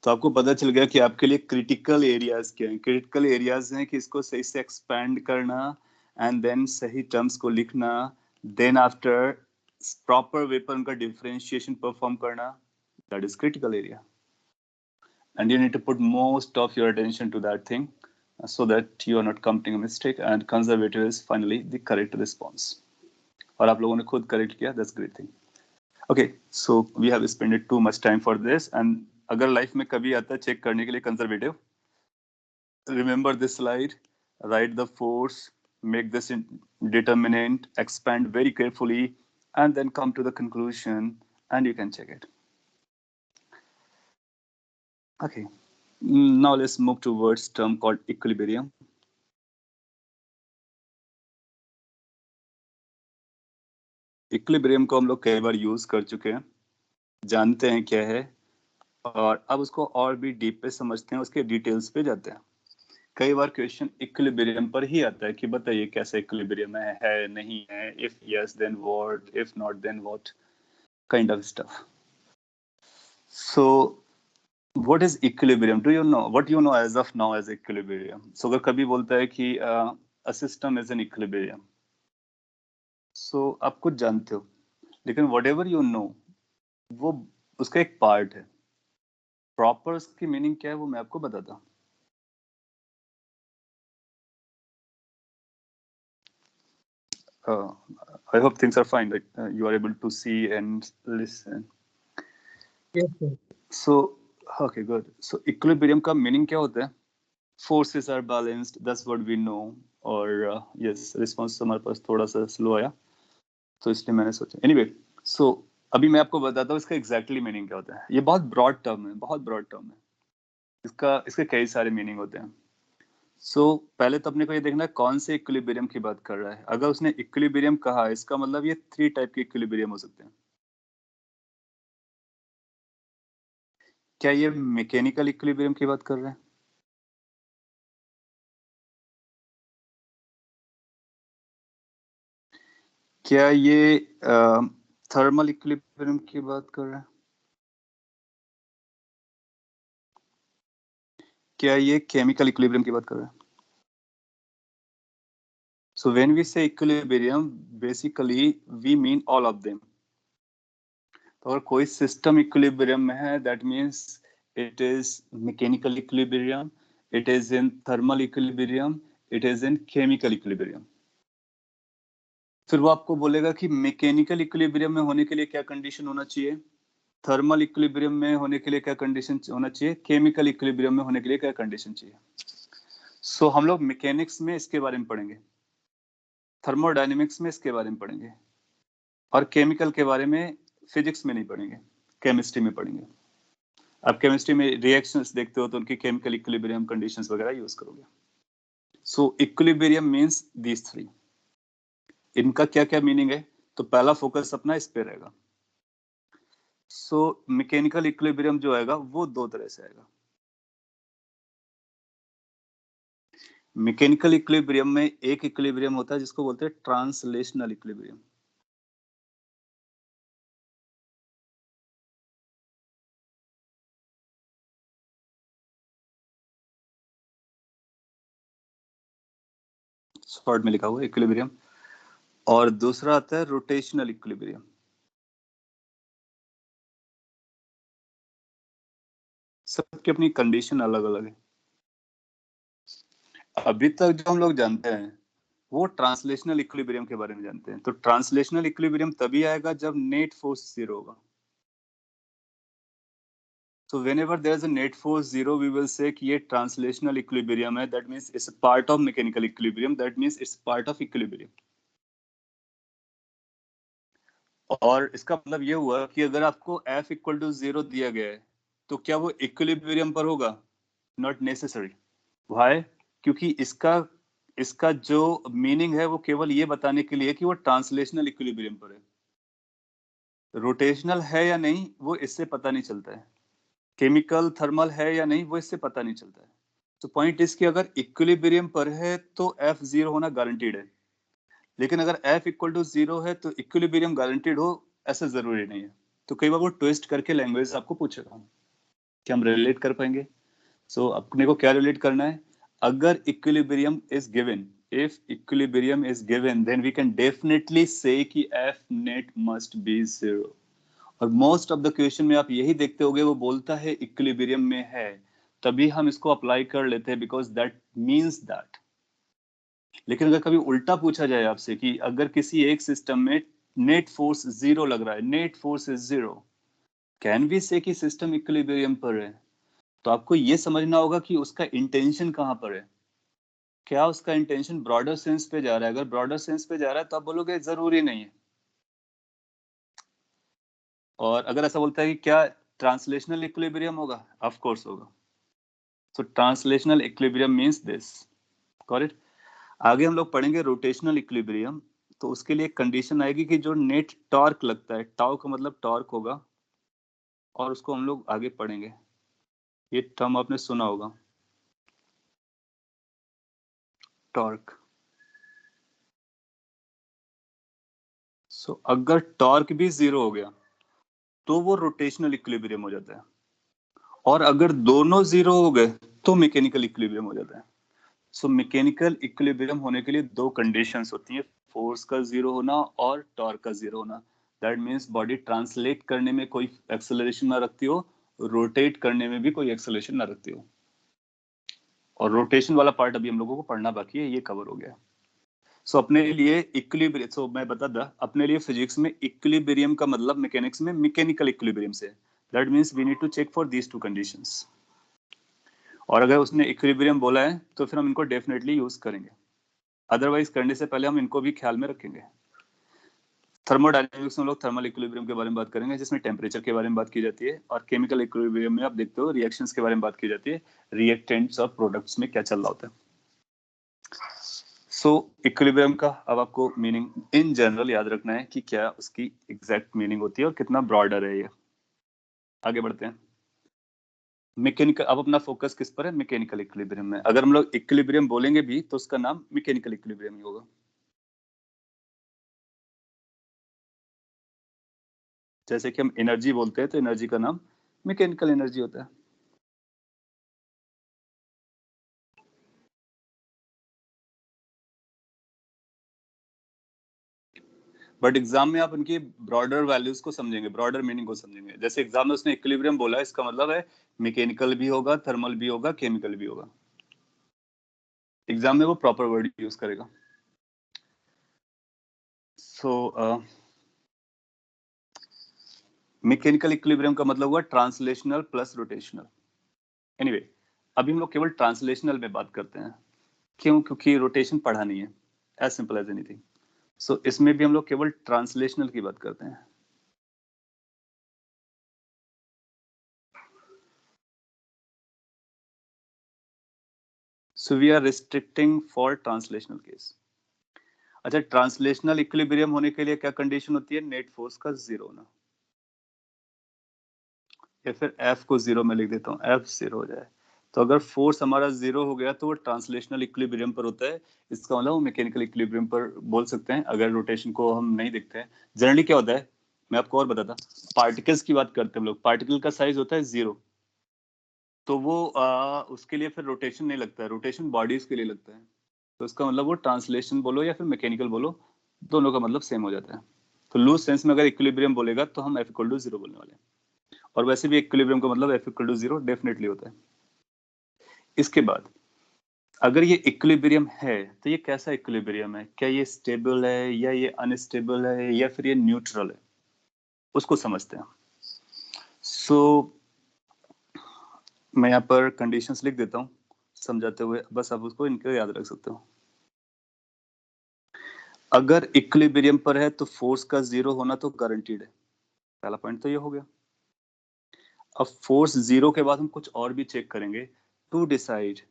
तो आपको पता चल गया कि आपके लिए critical areas क्या हैं. क्रिटिकल एरियाज हैं कि इसको सही से एक्सपैंड करना एंड देन सही टर्म्स को लिखना, देन आफ्टर प्रॉपर वे पर उनका डिफरेंशिएशन परफॉर्म करना, that is critical area. And you need to put most of your attention to that thing so that you are not committing a mistake, and conservative is finally the correct response. और आप लोगों ने खुद correct किया, that's great thing. Okay, so we have spent too much time for this, and अगर life में कभी आता है चेक करने के लिए conservative, remember this slide, write the force, make this determinant, expand very carefully, and then come to the conclusion, and you can check it. Okay, now let's move towards term called equilibrium. Equilibrium को हम लोग कई बार use कर चुके हैं, जानते हैं क्या है, और अब उसको और भी डीप पे समझते हैं, उसके डिटेल्स पे जाते हैं. कई बार क्वेश्चन इक्विलिब्रियम पर ही आता है कि बताइए कैसा इक्विलिब्रियम है नहीं है, if yes then what, if not then what, kind of stuff. So what is equilibrium? Do you know what you know as of now as equilibrium? So अगर कभी बोलता है कि a system is an equilibrium, so आप कुछ जानते हो, लेकिन वट एवर यू नो वो उसका एक पार्ट है. प्रॉपर उसकी मीनिंग क्या है वो मैं आपको बताता हूँ. I hope things are fine, like you are able to see and listen. Yes, sir. So okay, good. So equilibrium का मीनिंग क्या होता है? Forces are balanced, that's what we know. और yes, रिस्पॉन्स हमारे पास थोड़ा सा स्लो आया, तो इसलिए मैंने सोचा. एनीवे, सो अभी मैं आपको बताता हूँ इसका एग्जैक्टली मीनिंग क्या होता है. ये बहुत ब्रॉड टर्म है, बहुत ब्रॉड टर्म है. इसके कई सारे मीनिंग होते हैं. सो पहले तो अपने को ये देखना है कौन से इक्विलिब्रियम की बात कर रहा है. अगर उसने इक्विलिब्रियम कहा, इसका मतलब ये 3 टाइप के इक्विलिब्रियम हो सकते हैं. क्या ये मैकेनिकल इक्विलिब्रियम की बात कर रहे हैं? क्या ये थर्मल इक्विलिब्रियम की बात कर रहे हैं? क्या ये केमिकल इक्विलिब्रियम की बात कर रहे हैं? So when we say equilibrium, basically we mean all of them. तो अगर कोई सिस्टम इक्विलिब्रियम में है, that means it is mechanical equilibrium, it is in thermal equilibrium, it is in chemical equilibrium. फिर वो आपको बोलेगा कि मैकेनिकल इक्विलिब्रियम में होने के लिए क्या कंडीशन होना चाहिए, थर्मल इक्विलिब्रियम में होने के लिए क्या कंडीशन होना चाहिए, केमिकल इक्विलिब्रियम में होने के लिए क्या कंडीशन चाहिए. सो हम लोग मैकेनिक्स में इसके बारे में पढ़ेंगे, थर्मोडायनेमिक्स में इसके बारे में पढ़ेंगे, और केमिकल के बारे में फिजिक्स में नहीं पढ़ेंगे, केमिस्ट्री में पढ़ेंगे. आप केमिस्ट्री में रिएक्शंस देखते हो तो उनकी केमिकल इक्विलिब्रियम कंडीशंस वगैरह यूज करोगे. सो इक्विलिब्रियम मींस दीस 3. इनका क्या क्या मीनिंग है, तो पहला फोकस अपना इस पे रहेगा. सो मैकेनिकल इक्विलिब्रियम जो आएगा वो 2 तरह से आएगा. मैकेनिकल इक्विलिब्रियम में एक इक्विलिब्रियम होता है जिसको बोलते हैं ट्रांसलेशनल इक्विलिब्रियम. शॉर्ट में लिखा हुआ इक्विलिब्रियम. और दूसरा आता है रोटेशनल इक्विलिब्रियम. सबकी अपनी कंडीशन अलग अलग है. अभी तक जो हम लोग जानते हैं वो ट्रांसलेशनल इक्विलिब्रियम के बारे में जानते हैं. तो ट्रांसलेशनल इक्विलिब्रियम तभी आएगा जब नेट फोर्स 0 होगा. So whenever there is a net force 0, we will say कि ये translational equilibrium है. That means it's a part of mechanical equilibrium. That means it's part of equilibrium. और इसका मतलब ये हुआ कि अगर आपको F equal to 0 दिया गया है, तो क्या वो equilibrium पर होगा? Not necessary. व्हाई? क्योंकि इसका जो मीनिंग है वो केवल ये बताने के लिए कि वो ट्रांसलेशनल इक्विलिब्रियम पर है। रोटेशनल है या नहीं वो इससे पता नहीं चलता है, केमिकल थर्मल है या नहीं वो इससे पता नहीं चलता है। तो पॉइंट इस कि अगर इक्विलिब्रियम पर है तो एफ जीरो होना गारंटीड है, लेकिन अगर एफ इक्वल टू जीरो है तो इक्विलिब्रियम गारंटीड हो ऐसा जरूरी नहीं है। तो कई बार वो ट्विस्ट करके लैंग्वेज आपको पूछेगा कि हम रिलेट कर पाएंगे। सो अपने को क्या रिलेट करना है? अगर equilibrium is given, if equilibrium is given then we can definitely say कि F net must be zero. और मोस्ट ऑफ द क्वेश्चन में आप यही देखते होगे वो बोलता है इक्विलिब्रियम में है, तभी हम इसको अप्लाई कर लेते हैं बिकॉज दैट मींस दैट। लेकिन अगर कभी उल्टा पूछा जाए आपसे कि अगर किसी एक सिस्टम में नेट फोर्स जीरो लग रहा है, net force is zero, can we say कि सिस्टम इक्विलिब्रियम पर है? तो आपको ये समझना होगा कि उसका इंटेंशन कहां पर है। क्या उसका इंटेंशन ब्रॉडर सेंस पे जा रहा है? अगर ब्रॉडर सेंस पे जा रहा है तो आप बोलोगे जरूरी नहीं है। और अगर ऐसा बोलता है कि क्या ट्रांसलेशनल इक्विलिब्रियम होगा, ऑफ कोर्स होगा। So translational equilibrium means this. Got it? आगे हम लोग पढ़ेंगे रोटेशनल इक्विलिब्रियम। तो उसके लिए एक कंडीशन आएगी कि जो नेट टॉर्क लगता है, टाउ का मतलब टॉर्क होगा, और उसको हम लोग आगे पढ़ेंगे। ये टर्म आपने सुना होगा, टॉर्क। सो अगर टॉर्क भी जीरो हो गया तो वो रोटेशनल इक्विलिब्रियम हो जाता है, और अगर दोनों जीरो हो गए तो मैकेनिकल इक्विलिब्रियम हो जाता है। सो मैकेनिकल इक्विलिब्रियम होने के लिए दो कंडीशंस होती हैं, फोर्स का जीरो होना और टॉर्क का जीरो होना। दैट मींस बॉडी ट्रांसलेट करने में कोई एक्सेलरेशन ना रखती हो, रोटेट करने में भी कोई एक्सेलरेशन ना रखती हो। और रोटेशन वाला पार्ट अभी हम लोगों को पढ़ना बाकी है, ये कवर हो गया। सो अपने लिए इक्विलिब्रियम, सो मैं बता दा अपने लिए फिजिक्स में इक्विलिब्रियम का मतलब मैकेनिक्स में मैकेनिकल इक्विलिब्रियम से। That means we need to check for these two conditions. और अगर उसने इक्विलिब्रियम बोला है तो फिर हम इनको डेफिनेटली यूज करेंगे, अदरवाइज करने से पहले हम इनको भी ख्याल में रखेंगे। थर्मोडायनेमिक्स में लोग थर्मल इक्विलिब्रियम के बारे में बात करेंगे, जिसमें टेम्परेचर के बारे में बात की जाती है, और केमिकल इक्विलिब्रियम में आप देखते हो रिएक्शंस के बारे में बात की जाती है, रिएक्टेंट्स और प्रोडक्ट्स में क्या चल रहा होता है। सो इक्विलिब्रियम का अब आपको मीनिंग इन जनरल याद रखना है कि क्या उसकी एग्जैक्ट मीनिंग होती है और कितना ब्रॉडर है ये। आगे बढ़ते हैं। मैकेनिकल, अब अपना फोकस किस पर है? मैकेनिकल इक्विलिब्रियम में। अगर हम लोग इक्विलिब्रियम बोलेंगे भी तो उसका नाम मैकेनिकल इक्विलिब्रियम ही होगा। जैसे कि हम एनर्जी बोलते हैं तो एनर्जी का नाम मैकेनिकल एनर्जी होता है। बट एग्जाम में आप उनकी ब्रॉडर वैल्यूज को समझेंगे, ब्रॉडर मीनिंग को समझेंगे। जैसे एग्जाम में उसने इक्विलिब्रियम बोला, इसका मतलब है मैकेनिकल भी होगा, थर्मल भी होगा, केमिकल भी होगा। एग्जाम में वो प्रॉपर वर्ड यूज करेगा। सो मैकेनिकल इक्विलिब्रियम का मतलब हुआ ट्रांसलेशनल प्लस रोटेशनल। एनीवे, अभी हम लोग केवल ट्रांसलेशनल में बात करते हैं। क्यों? क्योंकि रोटेशन पढ़ा नहीं है, एज सिंपल एज एनीथिंग। सो इसमें भी हम लोग केवल ट्रांसलेशनल की बात करते हैं। So we are restricting for translational case. अच्छा, ट्रांसलेशनल इक्विलिब्रियम होने के लिए क्या कंडीशन होती है? नेट फोर्स का जीरो होना, या फिर एफ को जीरो में लिख देता हूँ, एफ जीरो हो जाए। तो अगर फोर्स हमारा जीरो हो गया तो वो ट्रांसलेशनल इक्विलिब्रियम पर होता है। इसका मतलब वो मैकेनिकल इक्विलिब्रियम पर बोल सकते हैं अगर रोटेशन को हम नहीं देखते हैं। जनरली क्या होता है, मैं आपको और बताता, पार्टिकल्स की बात करते हैं हम लोग, पार्टिकल का साइज होता है जीरो, तो वो उसके लिए फिर रोटेशन नहीं लगता है, रोटेशन बॉडीज के लिए लगता है। तो इसका मतलब वो ट्रांसलेशन बोलो या फिर मैकेनिकल बोलो, दोनों का मतलब सेम हो जाता है। तो लूज सेंस में अगर इक्विलिब्रियम बोलेगा तो हम एफ इक्वल टू जीरो बोलने वाले हैं, और वैसे भी इक्विलिब्रियम का मतलब F equal to zero definitely होता है। इसके बाद अगर ये इक्विलिब्रियम है तो ये कैसा इक्विलिब्रियम है? क्या ये स्टेबल है या ये अनस्टेबल है या फिर ये न्यूट्रल है? उसको समझते हैं। सो मैं यहाँ पर कंडीशंस लिख देता हूँ समझाते हुए, बस आप उसको इनको याद रख सकते हो। अगर इक्विलिब्रियम पर है तो फोर्स का जीरो होना तो गारंटीड है, पहला पॉइंट तो ये हो गया। अब फोर्स जीरो के बाद हम कुछ और भी चेक करेंगे। to decide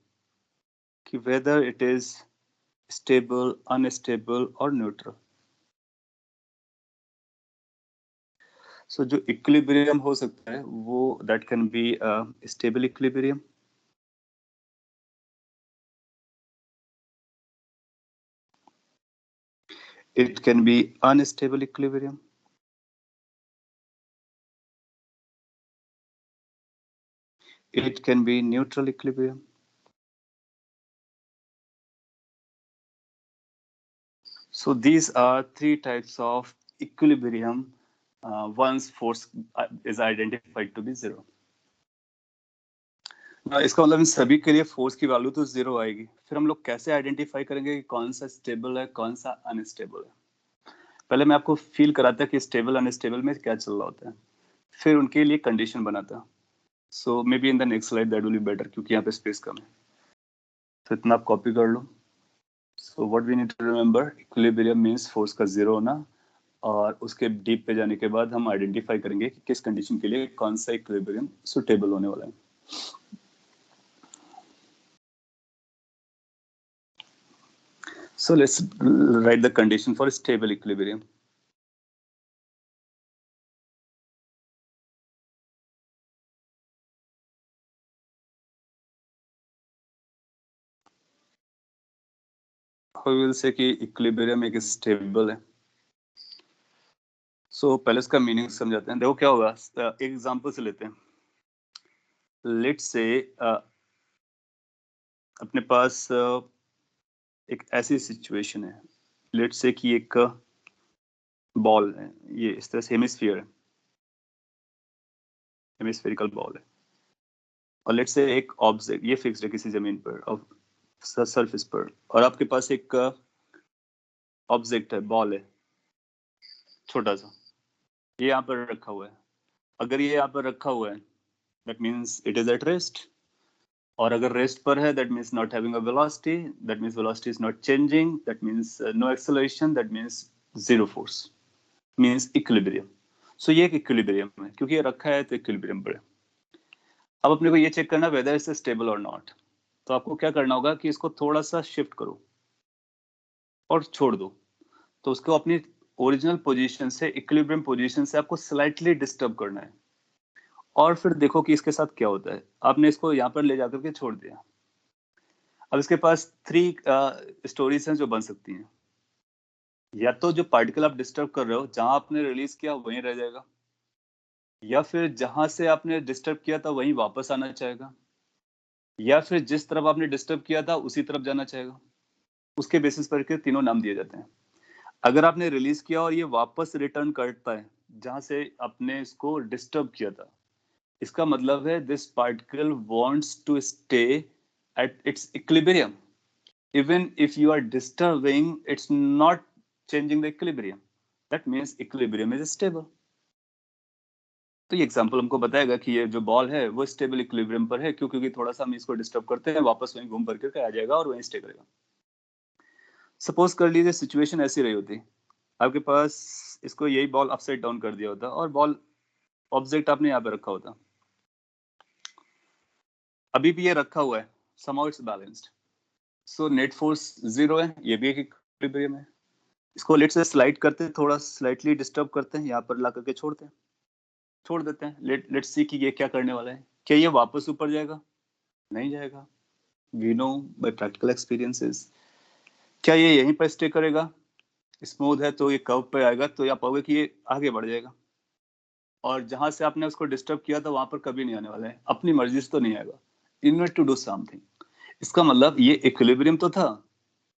कि whether it is stable, unstable or neutral. So जो equilibrium हो सकता है वो that can be a stable equilibrium. It can be unstable equilibrium. It can be neutral equilibrium. So these are three types of equilibrium once force is identified to be zero. इसका मतलब इन सभी के लिए force की value तो zero आएगी. फिर हम लोग कैसे आइडेंटिफाई करेंगे कि कौन सा स्टेबल है कौन सा अनस्टेबल है. पहले मैं आपको फील कराता कि स्टेबल अनस्टेबल में क्या चल रहा होता है, फिर उनके लिए कंडीशन बनाता. So maybe in the next slide that will be better, क्योंकि यहाँ पे स्पेस कम है. तो इतना आप कॉपी कर लो. So what we need to remember, equilibrium means force का जीरो होना, और उसके डीप पे जाने के बाद हम आइडेंटिफाई करेंगे कि किस कंडीशन के लिए कौन सा इक्विलिब्रियम सुटेबल होने वाला है. So let's write the condition for stable equilibrium. We will say कि equilibrium एक stable है. So पहले इसका मीनिंग समझाते हैं. देखो क्या होगा, एक एग्जांपल से लेते हैं. Let's say अपने पास एक ऐसी सिचुएशन है. Let's say कि एक बॉल है, ये इस तरह से हेमिस्फीयर है, हेमिस्फेरिकल बॉल है. और लेट्स से एक ऑब्जेक्ट ये फिक्स्ड है किसी जमीन पर और सरफेस पर, और आपके पास एक ऑब्जेक्ट है, बॉल है छोटा सा, ये यहाँ पर रखा हुआ है. अगर ये यहाँ पर रखा हुआ है that means it is at rest, और अगर रेस्ट पर है that means not having a velocity, that means velocity is not changing, that means no acceleration, that means zero force, means equilibrium. So ये एक इक्विलिब्रियम है, क्योंकि ये रखा है तो इक्विलिब्रियम पर है. अब अपने को ये चेक करना वेदर इज स्टेबल और नॉट. तो आपको क्या करना होगा कि इसको थोड़ा सा शिफ्ट करो और छोड़ दो. तो उसको अपनी ओरिजिनल पोजीशन से, इक्विलिब्रियम पोजीशन से आपको स्लाइटली डिस्टर्ब करना है, और फिर देखो कि इसके साथ क्या होता है. आपने इसको यहाँ पर ले जाकर के छोड़ दिया. अब इसके पास थ्री स्टोरीज हैं जो बन सकती हैं. या तो जो पार्टिकल आप डिस्टर्ब कर रहे हो, जहां आपने रिलीज किया वहीं रह जाएगा, या फिर जहां से आपने डिस्टर्ब किया था वहीं वापस आना चाहेगा, या फिर जिस तरफ आपने डिस्टर्ब किया था उसी तरफ जाना चाहेगा. उसके बेसिस पर के तीनों नाम दिए जाते हैं. अगर आपने रिलीज किया और ये वापस रिटर्न करता है जहां से आपने इसको डिस्टर्ब किया था, इसका मतलब है this particle wants to stay at its equilibrium. Even if you are disturbing, it's not changing the equilibrium, that means equilibrium is stable. तो ये एग्जांपल हमको बताएगा कि ये जो बॉल है वो स्टेबल इक्विलिब्रियम पर है. क्यों? क्योंकि थोड़ा सा हम इसको डिस्टर्ब करते हैं, वापस वहीं घूम फिर करके आ जाएगा और वहीं स्टे करेगा. सपोज कर लीजिए सिचुएशन ऐसी रही होती, आपके पास इसको यही बॉल अपसाइड डाउन कर दिया होता और बॉल ऑब्जेक्ट आपने यहाँ पे रखा होता. अभी भी ये रखा हुआ है, somehow it's balanced. So net force zero है, ये भी एक इक्विलिब्रियम है. इसको लेट से स्लाइड करते हैं, थोड़ा स्लाइटली डिस्टर्ब करते हैं, यहाँ पर ला करके छोड़ते हैं, छोड़ देते हैं. लेट्स सी कि ये क्या करने वाला है. क्या ये वापस ऊपर जाएगा? नहीं जाएगा. We know by practical experiences. क्या ये यहीं पर स्टे करेगा? स्मूथ है तो ये कर्व पे आएगा, तो आप पाओगे कि ये आगे बढ़ जाएगा, और जहां से आपने उसको डिस्टर्ब किया था वहां पर कभी नहीं आने वाला है. अपनी मर्जी से तो नहीं आएगा. You need to do something. इसका मतलब ये इक्विलिब्रियम तो था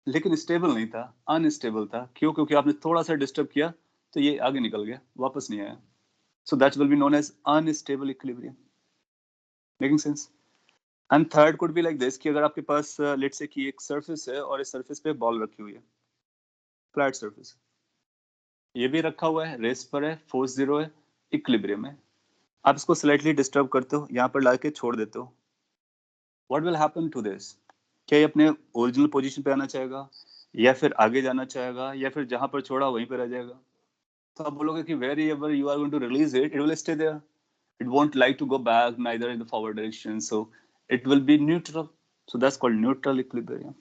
लेकिन स्टेबल नहीं था, अनस्टेबल था. क्यों? क्योंकि आपने थोड़ा सा डिस्टर्ब किया तो ये आगे निकल गया, वापस नहीं आया. So that will be known as unstable equilibrium. Making sense? And third could be like this कि अगर आपके पास लेट्स से कि एक सरफेस है और इस सरफेस पे बॉल रखी हुई है, फ्लैट सरफेस, ये भी रखा हुआ है, रेस्ट पर है, फोर्स जीरो है, इक्विलिब्रियम है. आप इसको स्लाइटली डिस्टर्ब करते हो, यहाँ पर लाके छोड़ देते हो. What will happen to this? क्या ये अपने ओरिजिनल पोजीशन पे आना चाहेगा, या फिर आगे जाना चाहेगा, या फिर जहां पर छोड़ा वहीं पर रह जाएगा? तो आप बोलोगे कि wherever you are going to release it, it will stay there. It won't like to go back neither in the forward direction. So it will be neutral. So that's called neutral equilibrium.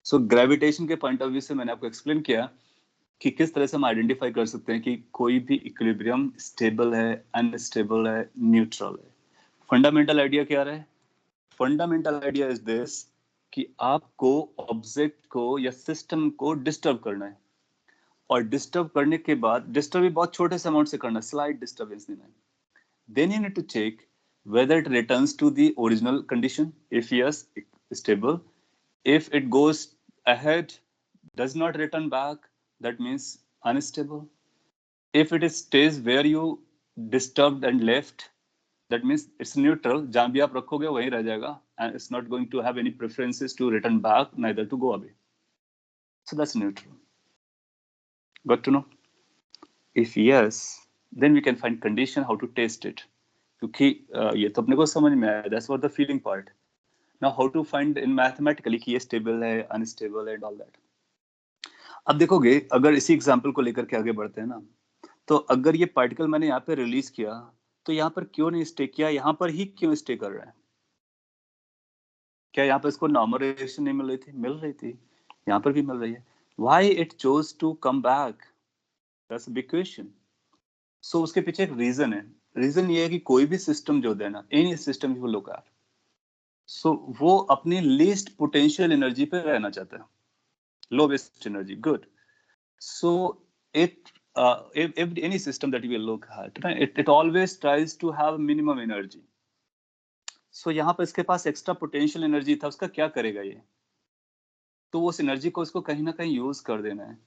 So gravitation के point of view से मैंने आपको explain किया कि किस तरह से हम आइडेंटिफाई कर सकते हैं कि कोई भी इक्विलिब्रियम स्टेबल है, अनस्टेबल है, न्यूट्रल है. फंडामेंटल आइडिया क्या रहा है? फंडामेंटल आइडिया इज दिस कि आपको ऑब्जेक्ट को या सिस्टम को डिस्टर्ब करना है, और डिस्टर्ब करने के बाद डिस्टर्ब भी बहुत छोटे से अमाउंट से करना है, स्लाइट डिस्टर्बेंस देना है. Then you need to check whether it returns to the original condition. If yes, stable. If it goes ahead, does not return back, that means unstable. If it is stays where you disturbed and left, that means it's neutral. जहाँ भी आप रखोगे वहीं रह जाएगा, and it's not going to have any preferences to return back, neither to go away. So that's neutral. Got to know? If yes, then we can find condition how to test it. क्योंकि ये तो अपने को समझ में आया, that's what the feeling part. Now how to find in mathematically कि ये स्टेबल है, अनस्टेबल है एंड ऑल दैट. अब देखोगे, अगर इसी एग्जांपल को लेकर के आगे बढ़ते हैं ना, तो अगर ये पार्टिकल मैंने यहाँ पे रिलीज किया, तो यहाँ पर क्यों नहीं स्टे किया, यहाँ पर ही क्यों स्टे कर रहा है? क्या यहाँ पर इसको नॉर्मल रेडिएशन नहीं मिल रही थी? मिल रही थी, यहाँ पर भी मिल रही है. Why it chose to come back? That's a big question. So उसके पीछे एक रीजन है. रीजन ये है कि कोई भी सिस्टम जो देना, any system you look at, so वो अपनी लीस्ट पोटेंशियल एनर्जी पे रहना चाहता है, lowest energy. Good. So it if any system that you will look at, right, it always tries to have minimum energy. So यहाँ पर इसके पास extra potential energy था, उसका क्या करेगा ये? तो उस एनर्जी को इसको कहीं ना कहीं यूज कर देना है.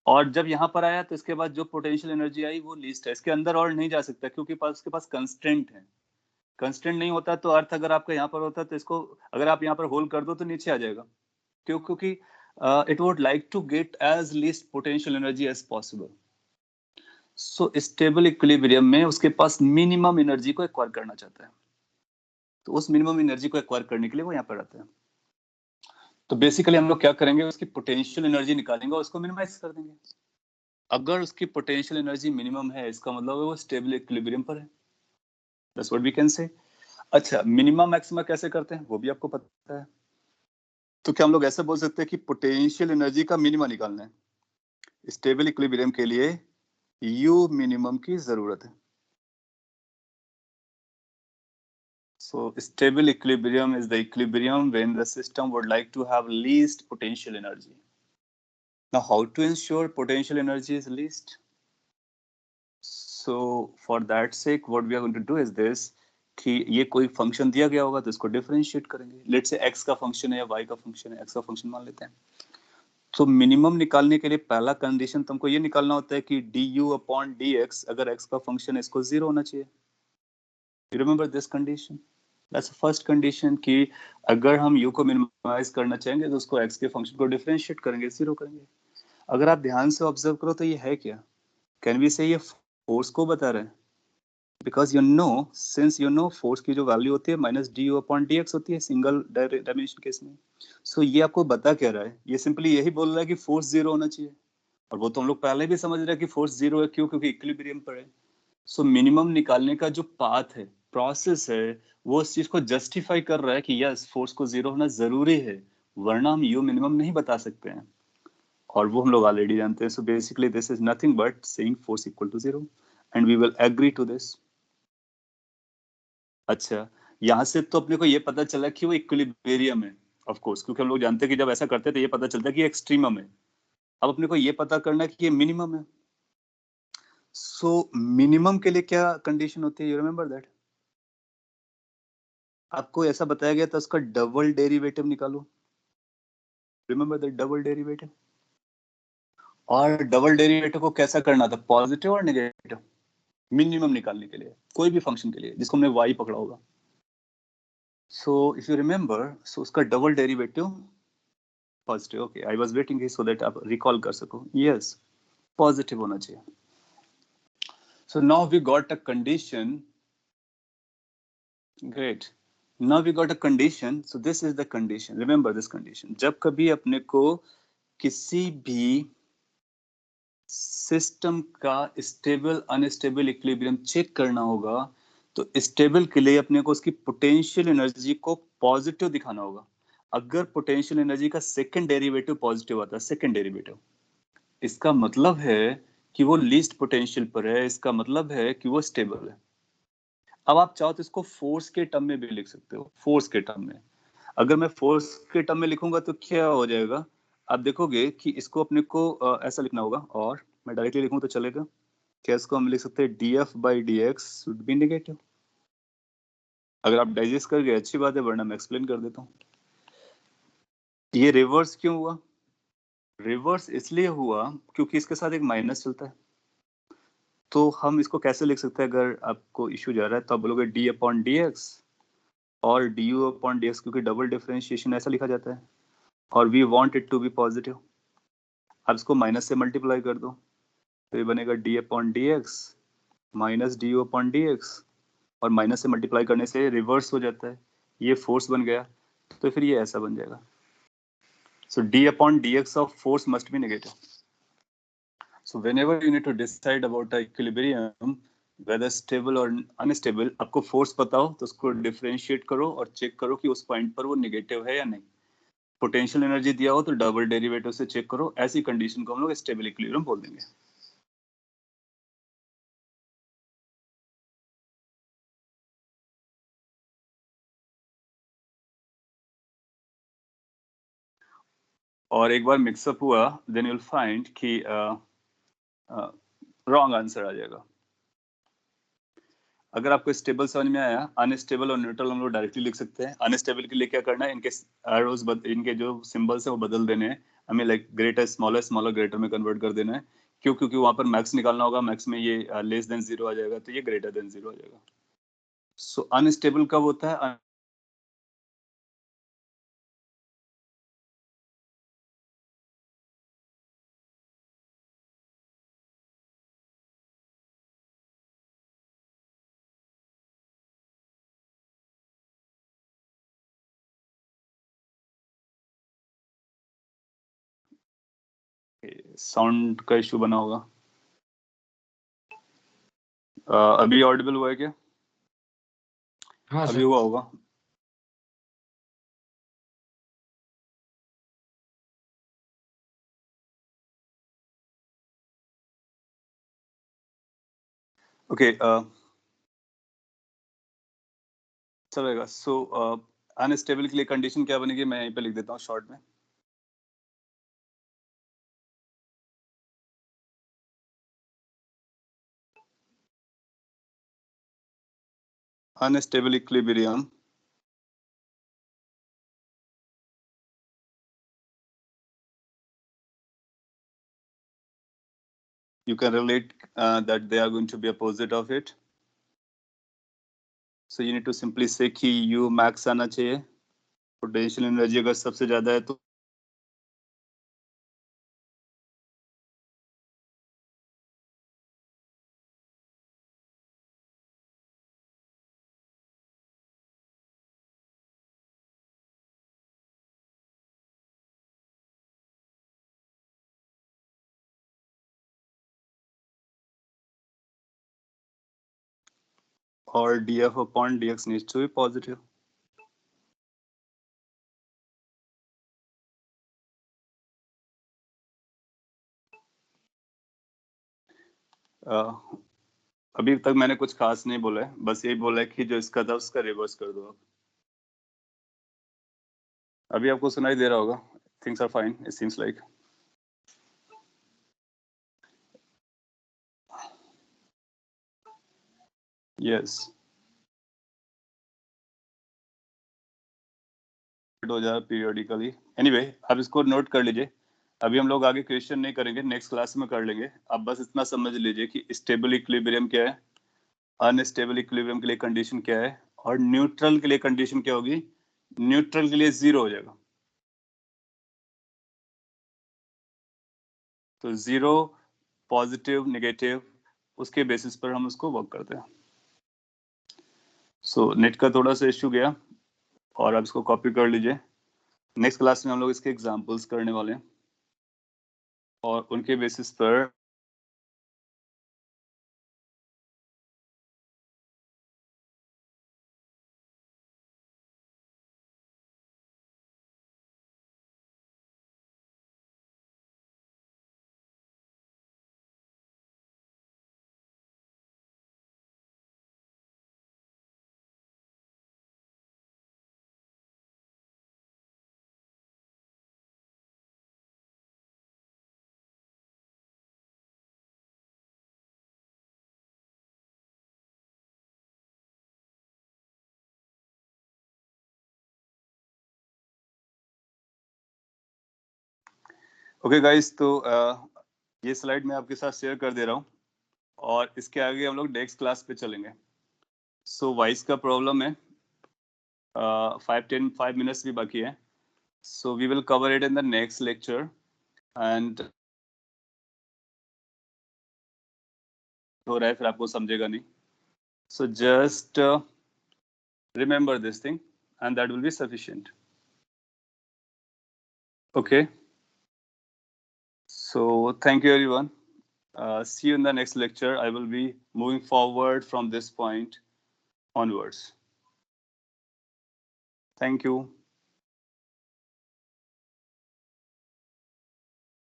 और जब यहाँ पर आया तो इसके बाद जो पोटेंशियल एनर्जी आई वो लीस्ट है, इसके अंदर और नहीं जा सकता क्योंकि इसके पास कंस्ट्रेंट है. कंस्टेंट नहीं होता तो अर्थ अगर आपका यहाँ पर होता तो इसको अगर आप यहाँ पर होल्ड कर दो तो नीचे आ जाएगा. क्यों? क्योंकि it would like to get as least potential energy as possible. So stable equilibrium में उसके पास मिनिमम एनर्जी को एक्वायर करना चाहता है, तो उस मिनिमम एनर्जी को एक्वायर करने के लिए वो यहाँ पर आता है. तो बेसिकली हम लोग क्या करेंगे, उसकी पोटेंशियल एनर्जी निकालेंगे और उसको मिनिमाइज कर देंगे. अगर उसकी पोटेंशियल एनर्जी मिनिमम है, इसका मतलब है वो स्टेबल इक्विलिब्रियम पर है. That's what we can say. अच्छा, मिनिमम मैक्सिमा कैसे करते हैं वो भी आपको पता है. तो क्या हम लोग ऐसे बोल सकते हैं कि पोटेंशियल एनर्जी का मिनिमम निकालना है? स्टेबल इक्विलिब्रियम के लिए यू मिनिमम की जरूरत है. So stable equilibrium is the equilibrium when the system would like to have least potential energy. Now how to ensure potential energy is least? So for that sake what we are going to do is this कि ये कोई function दिया गया होगा तो इसको differentiate करेंगे. Let's say x का फंक्शन है या y का फंक्शन है, x का फंक्शन मान लेते हैं. तो मिनिमम निकालने के लिए पहला कंडीशन तुमको ये निकालना होता है कि du अपॉन dx, अगर x का फंक्शन है इसको 0 होना चाहिए. You remember this condition? That's first condition कि अगर हम u को मिनिमाइज करना चाहेंगे तो उसको x के फंक्शन को डिफरेंशिएट करेंगे, 0 करेंगे. अगर आप ध्यान से ऑब्जर्व करो तो ये है क्या? कैन वी से ये फोर्स को बता रहे हैं? Because you know, since you know force की जो वैल्यू होती है minus D you upon d x होती है सिंगल डायमेंशन केस में. सो ये आपको बता क्या रहा है? ये सिंपली यही बोल रहा है कि फोर्स 0 होना चाहिए, और वो तो हम लोग पहले भी समझ रहे हैं कि फोर्स 0 है. क्यों? क्योंकि इक्विलिब्रियम पर है. सो मिनिमम निकालने का जो पाथ है, प्रोसेस है, वो उस चीज को जस्टिफाई कर रहा है कि यस फोर्स को 0 होना जरूरी है, वरना हम यू मिनिमम नहीं बता सकते हैं, और वो हम लोग ऑलरेडी जानते हैं. So basically this is nothing but saying force equal to 0 and we will agree to this. अच्छा, यहाँ से तो अपने को ये पता चला कि वो इक्विलिब्रियम है, ऑफ कोर्स, क्योंकि हम लोग जानते हैं कि जब ऐसा करते हैं तो ये पता चलता है कि एक्सट्रीमम है. अब अपने को ये पता करना है कि ये मिनिमम है. सो मिनिमम के लिए क्या कंडीशन होती है? You remember that? आपको ऐसा बताया गया था उसका डबल डेरिवेटिव निकालो. Remember that double derivative? और डबल डेरिवेटिव को कैसा करना था? पॉजिटिव और नेगेटिव? मिनिमम निकालने के लिए कोई भी फंक्शन के लिए जिसको हमने y पकड़ा होगा. So if you remember, so उसका double derivative positive. Okay, I was waiting so that आप रिकॉल कर सको. यस, पॉजिटिव होना चाहिए. So now we got a condition. Great. Now we got a condition. So this is the condition. Remember this condition. जब कभी अपने को किसी भी सिस्टम का स्टेबल अनस्टेबल इक्विलिब्रियम चेक करना होगा तो स्टेबल के लिए अपने को उसकी पोटेंशियल एनर्जी को पॉजिटिव दिखाना होगा। अगर पोटेंशियल एनर्जी का सेकंड डेरिवेटिव पॉजिटिव आता है, सेकंड डेरिवेटिव, इसका मतलब है कि वो लीस्ट पोटेंशियल पर है, इसका मतलब है कि वो स्टेबल है। अब आप चाहो तो इसको फोर्स के टर्म में भी लिख सकते हो, फोर्स के टर्म में। अगर मैं फोर्स के टर्म में लिखूंगा तो क्या हो जाएगा, आप देखोगे कि इसको अपने को ऐसा लिखना होगा, और मैं डायरेक्टली लिखूं तो चलेगा। क्या इसको हम लिख सकते हैं df/dx शुड बी नेगेटिव। अगर आप डाइजेस्ट कर गए अच्छी बात है, वरना मैं एक्सप्लेन कर देता हूँ। ये रिवर्स क्यों हुआ? रिवर्स इसलिए हुआ क्योंकि इसके साथ एक माइनस चलता है। तो हम इसको कैसे लिख सकते हैं? अगर आपको इश्यू जा रहा है तो आप बोलोगे d/dx और du/dx, क्योंकि डबल डिफरेंशिएशन ऐसा लिखा जाता है, और we want it to be positive. आप इसको माइनस से मल्टीप्लाई कर दो तो ये बनेगा d/dx माइनस du/dx, और माइनस से मल्टीप्लाई करने से रिवर्स हो जाता है, ये फोर्स बन गया, तो फिर ये ऐसा बन जाएगा। सो d/dx of force must be negative. So whenever you need to decide about a equilibrium, whether stable or unstable, आपको फोर्स पता हो तो उसको डिफरेंशिएट करो और चेक करो कि उस पॉइंट पर वो नेगेटिव है या नहीं। पोटेंशियल एनर्जी दिया हो तो डबल डेरिवेटिव से चेक करो। ऐसी कंडीशन को हम लोग स्टेबल इक्विलिब्रियम बोल देंगे। और एक बार मिक्सअप हुआ, देन यूल फाइंड कि रॉन्ग आंसर आ जाएगा। अगर आपको स्टेबल समझ में आया, अनस्टेबल और न्यूट्रल हम लोग डायरेक्टली लिख सकते हैं। अनस्टेबल के लिए क्या करना है, इनके एरोज इनके जो सिंबल्स है वो बदल देने हैं हमें, like greater smaller, smaller greater में कन्वर्ट कर देना है। क्यों? क्योंकि वहां पर मैक्स निकालना होगा, मैक्स में ये लेस देन जीरो आ जाएगा, तो ये ग्रेटर देन जीरो आ जाएगा। सो अनस्टेबल कब होता है? साउंड का इश्यू बना होगा। अभी ऑडिबल हुआ है क्या? हाँ अभी सर। हुआ होगा। ओके, चलेगा। सो अनस्टेबल के लिए कंडीशन क्या बनेगी, मैं यहीं पे लिख देता हूँ शॉर्ट में। Unstable equilibrium you can relate that they are going to be opposite of it. So you need to simply say कि U max आना चाहिए। पोटेंशियल एनर्जी अगर सबसे ज्यादा है तो और df/dx needs to be positive. अभी तक मैंने कुछ खास नहीं बोला है, बस यही बोला है कि जो इसका था उसका रिवर्स कर दो आप। अभी आपको सुनाई दे रहा होगा। Things are fine, it seems like. Yes, हो जाए पीरियोडिकली। एनीवे, आप इसको नोट कर लीजिए। अभी हम लोग आगे क्वेश्चन नहीं करेंगे, नेक्स्ट क्लास में कर लेंगे। आप बस इतना समझ लीजिए कि स्टेबल इक्विलिब्रियम क्या है, अनस्टेबल इक्विलिब्रियम के लिए कंडीशन क्या है, और न्यूट्रल के लिए कंडीशन क्या होगी। न्यूट्रल के लिए जीरो हो जाएगा। तो जीरो, पॉजिटिव, नेगेटिव, उसके बेसिस पर हम उसको वर्क करते हैं। सो नेट का थोड़ा सा इश्यू गया, और आप इसको कॉपी कर लीजिए। नेक्स्ट क्लास में हम लोग इसके एग्जांपल्स करने वाले हैं, और उनके बेसिस पर ओके गाइस, तो ये स्लाइड मैं आपके साथ शेयर कर दे रहा हूँ और इसके आगे हम लोग नेक्स्ट क्लास पे चलेंगे। सो वॉइस का प्रॉब्लम है, 5 मिनट्स भी बाकी है। So we will cover it in the next lecture and हो रहा है फिर आपको समझेगा नहीं। So just remember this thing and that will be sufficient. Okay, so thank you everyone. See you in the next lecture. I will be moving forward from this point onwards. Thank you.